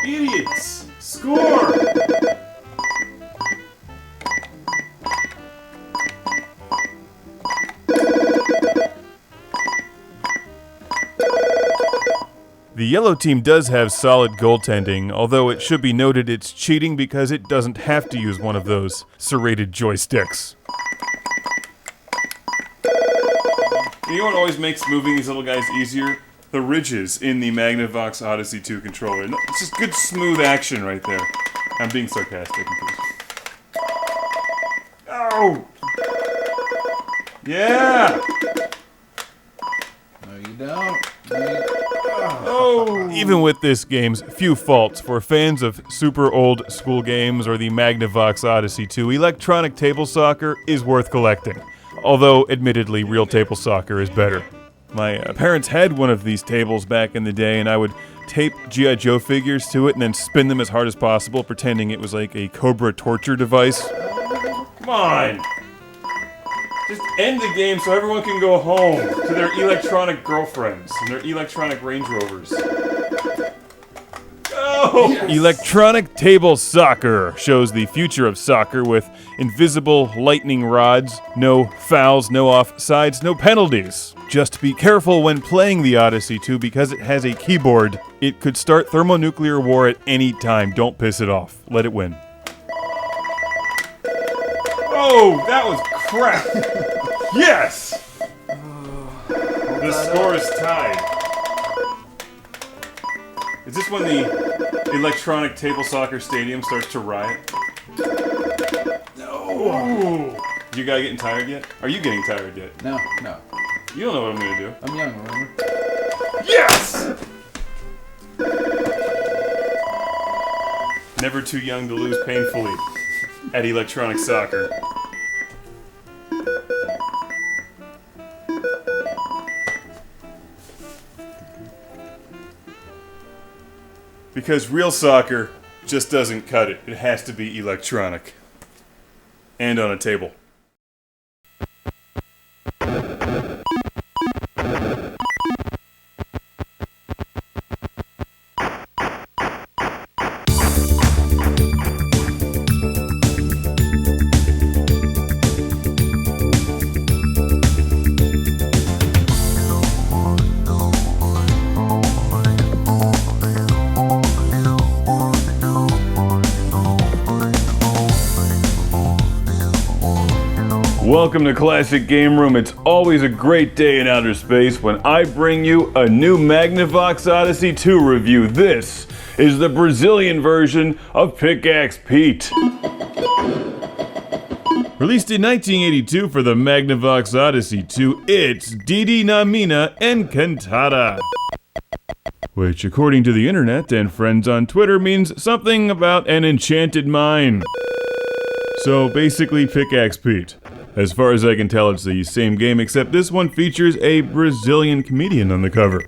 Idiots! Score! The yellow team does have solid goaltending, although it should be noted it's cheating because it doesn't have to use one of those serrated joysticks. You know what always makes moving these little guys easier? The ridges in the Magnavox Odyssey 2 controller. It's just good smooth action right there. I'm being sarcastic. Oh! Yeah! No, you don't. Oh! Even with this game's few faults, for fans of super old school games or the Magnavox Odyssey 2, electronic table soccer is worth collecting. Although, admittedly, real table soccer is better. My parents had one of these tables back in the day, and I would tape G.I. Joe figures to it and then spin them as hard as possible, pretending it was like a Cobra torture device. Come on! Just end the game so everyone can go home to their electronic girlfriends and their electronic Range Rovers. Oh! Electronic table soccer shows the future of soccer with invisible lightning rods, no fouls, no offsides, no penalties. Just be careful when playing the Odyssey 2 because it has a keyboard. It could start thermonuclear war at any time. Don't piss it off. Let it win. Oh, that was crap. Yes! The score is tied. Is this when the electronic table soccer stadium starts to riot? No. You guys getting tired yet? Are you getting tired yet? No. You don't know what I'm gonna do. I'm young, remember? Yes! Never too young to lose painfully at electronic soccer. Because real soccer just doesn't cut it. It has to be electronic. And on a table. Welcome to Classic Game Room. It's always a great day in outer space when I bring you a new Magnavox Odyssey 2 review. This is the Brazilian version of Pickaxe Pete. Released in 1982 for the Magnavox Odyssey 2, it's Didi na Mina Encantada. Which, according to the internet and friends on Twitter, means something about an enchanted mine. So basically, Pickaxe Pete. As far as I can tell, it's the same game, except this one features a Brazilian comedian on the cover.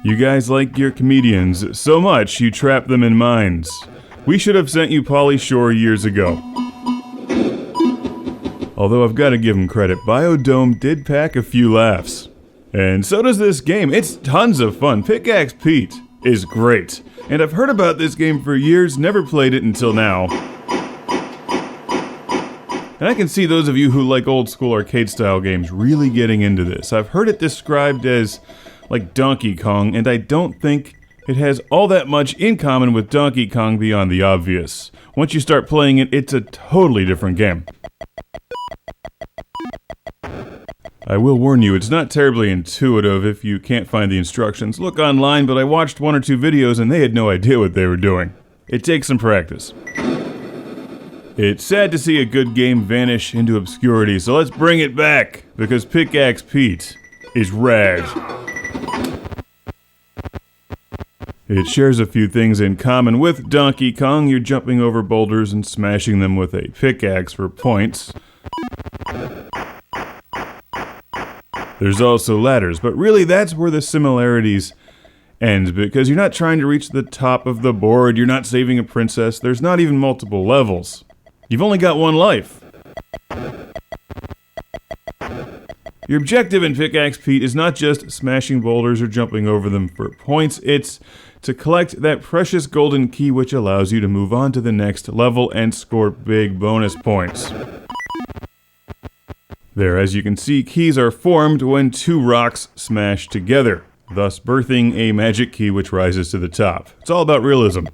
You guys like your comedians so much you trap them in mines. We should have sent you Pauly Shore years ago. Although I've got to give him credit, Biodome did pack a few laughs. And so does this game. It's tons of fun. Pickaxe Pete is great. And I've heard about this game for years, never played it until now. And I can see those of you who like old school arcade style games really getting into this. I've heard it described as like Donkey Kong, and I don't think it has all that much in common with Donkey Kong beyond the obvious. Once you start playing it, it's a totally different game. I will warn you, it's not terribly intuitive. If you can't find the instructions, look online, but I watched 1 or 2 videos and they had no idea what they were doing. It takes some practice. It's sad to see a good game vanish into obscurity, so let's bring it back, because Pickaxe Pete is rad. It shares a few things in common with Donkey Kong. You're jumping over boulders and smashing them with a pickaxe for points. There's also ladders, but really that's where the similarities end, because you're not trying to reach the top of the board, you're not saving a princess, there's not even multiple levels. You've only got one life. Your objective in Pickaxe Pete is not just smashing boulders or jumping over them for points, it's to collect that precious golden key which allows you to move on to the next level and score big bonus points. There, as you can see, keys are formed when 2 rocks smash together, thus birthing a magic key which rises to the top. It's all about realism.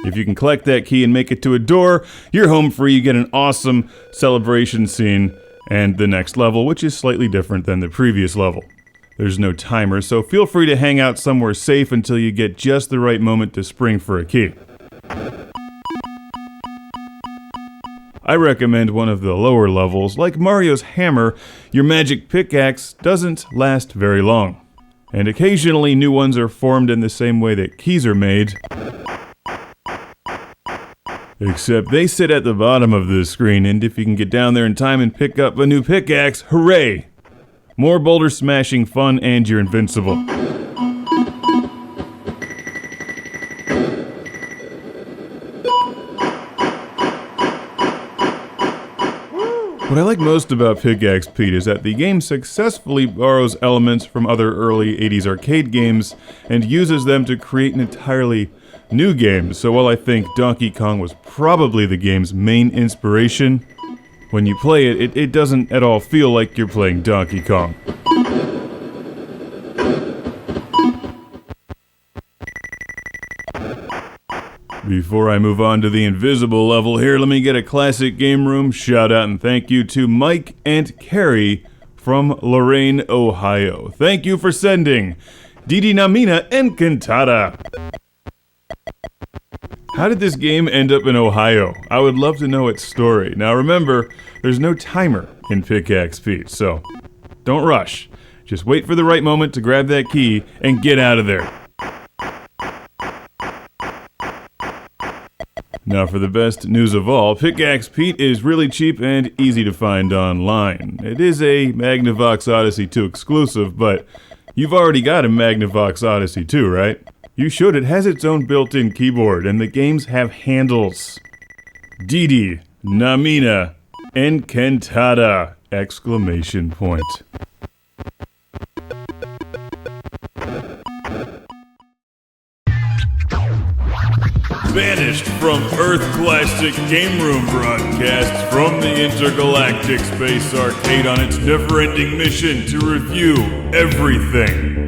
If you can collect that key and make it to a door, you're home free, you get an awesome celebration scene, and the next level, which is slightly different than the previous level. There's no timer, so feel free to hang out somewhere safe until you get just the right moment to spring for a key. I recommend one of the lower levels. Like Mario's hammer, your magic pickaxe doesn't last very long. And occasionally new ones are formed in the same way that keys are made. Except they sit at the bottom of the screen, and if you can get down there in time and pick up a new pickaxe, hooray! More boulder smashing fun and you're invincible. What I like most about Pickaxe Pete is that the game successfully borrows elements from other early 80s arcade games and uses them to create an entirely new game. So while I think Donkey Kong was probably the game's main inspiration, when you play it, it doesn't at all feel like you're playing Donkey Kong. Before I move on to the invisible level here, let me get a classic game room shout out and thank you to Mike and Carrie from Lorain, Ohio. Thank you for sending Didi Namina Encantada. How did this game end up in Ohio? I would love to know its story. Now remember, there's no timer in Pickaxe Pete, so don't rush. Just wait for the right moment to grab that key and get out of there. Now for the best news of all, Pickaxe Pete is really cheap and easy to find online. It is a Magnavox Odyssey 2 exclusive, but you've already got a Magnavox Odyssey 2, right? You should. It has its own built-in keyboard, and the games have handles. Didi, Namina, Encantada! Exclamation point. Banished from Earth Classic Game Room broadcasts from the Intergalactic Space Arcade on its never-ending mission to review everything.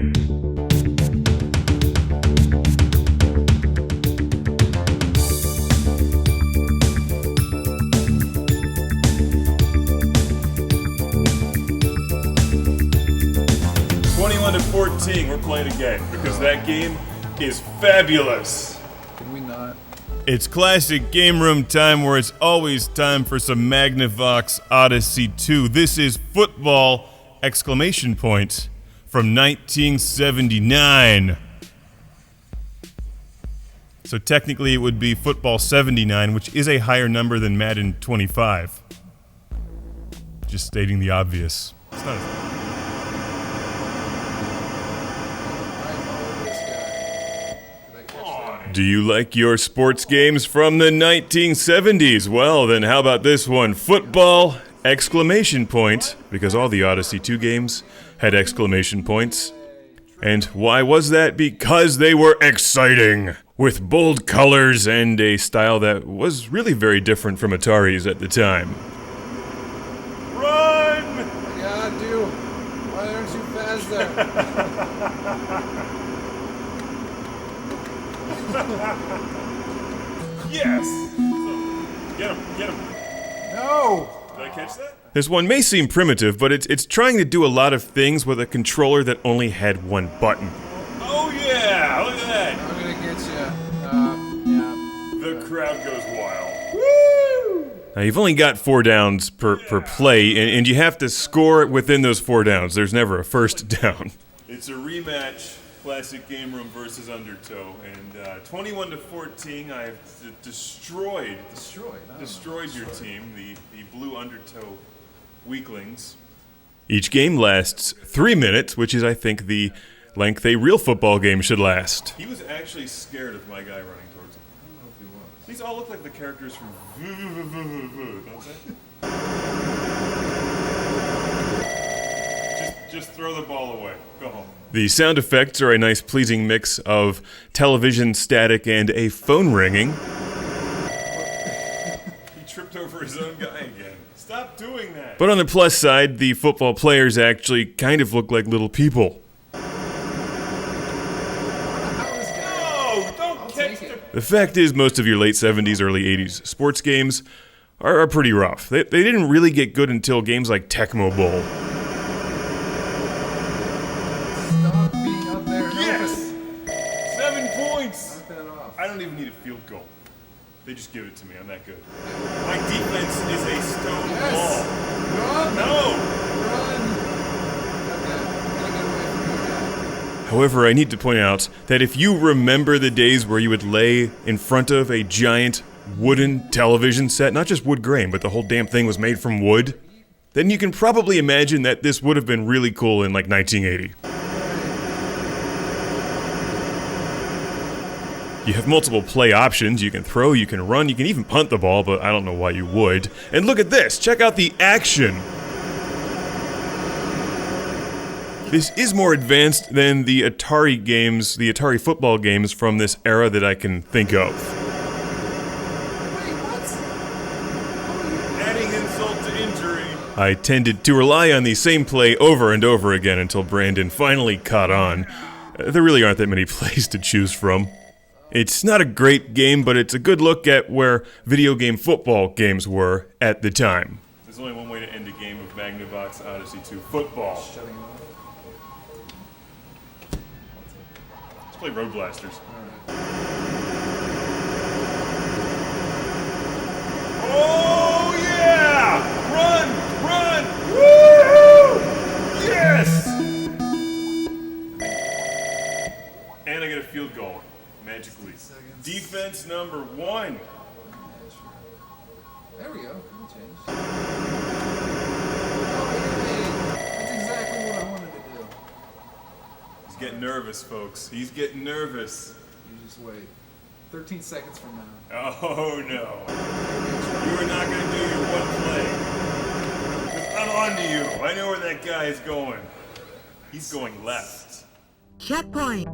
To 14, we're playing again because that game is fabulous. Can we not? It's classic game room time where it's always time for some Magnavox Odyssey 2. This is football! Exclamation point from 1979. So technically it would be football 79, which is a higher number than Madden 25. Just stating the obvious. It's not a Do you like your sports games from the 1970s? Well, then how about this one? Football! Exclamation point. Because all the Odyssey 2 games had exclamation points. And why was that? Because they were exciting! With bold colors and a style that was really very different from Atari's at the time. Run! Yeah, dude. Why aren't you faster? Yes! Get him, get him. No! Did I catch that? This one may seem primitive, but it's trying to do a lot of things with a controller that only had one button. Oh yeah! Look at that! I'm gonna get you. Yeah. The crowd goes wild. Woo! Now you've only got 4 downs per play, and you have to score within those 4 downs. There's never a first down. It's a rematch. Classic Game Room versus Undertow, and 21 to 14, I've destroyed your team, the blue Undertow weaklings. Each game lasts 3 minutes, which is, I think, the length a real football game should last. He was actually scared of my guy running towards him. I don't know if he was. These all look like the characters from don't they? Just throw the ball away. Go home. The sound effects are a nice pleasing mix of television static and a phone ringing. He tripped over his own guy again. Stop doing that! But on the plus side, the football players actually kind of look like little people. No! Don't catch the... The fact is, most of your late 70s, early 80s sports games are pretty rough. They didn't really get good until games like Tecmo Bowl. I don't even need a field goal. They just give it to me. I'm that good. My defense is a stone wall. Run! No! Run! However, I need to point out that if you remember the days where you would lay in front of a giant wooden television set, not just wood grain, but the whole damn thing was made from wood, then you can probably imagine that this would have been really cool in like 1980. You have multiple play options. You can throw, you can run, you can even punt the ball, but I don't know why you would. And look at this. Check out the action. This is more advanced than the Atari games, the Atari football games from this era that I can think of. Adding insult to injury. I tended to rely on the same play over and over again until Brandon finally caught on. There really aren't that many plays to choose from. It's not a great game, but it's a good look at where video game football games were at the time. There's only one way to end a game of Magnavox Odyssey 2. Football. Let's play Road Blasters. Oh yeah! Run! Run! Woo! Yes! And I get a field goal. Magically. Defense number 1. There we go. That'll change. Oh, that's exactly what I wanted to do. He's getting nervous, folks. He's getting nervous. You just wait. 13 seconds from now. Oh no. You are not going to do your one play. 'Cause I'm on to you. I know where that guy is going. He's going left. Checkpoint.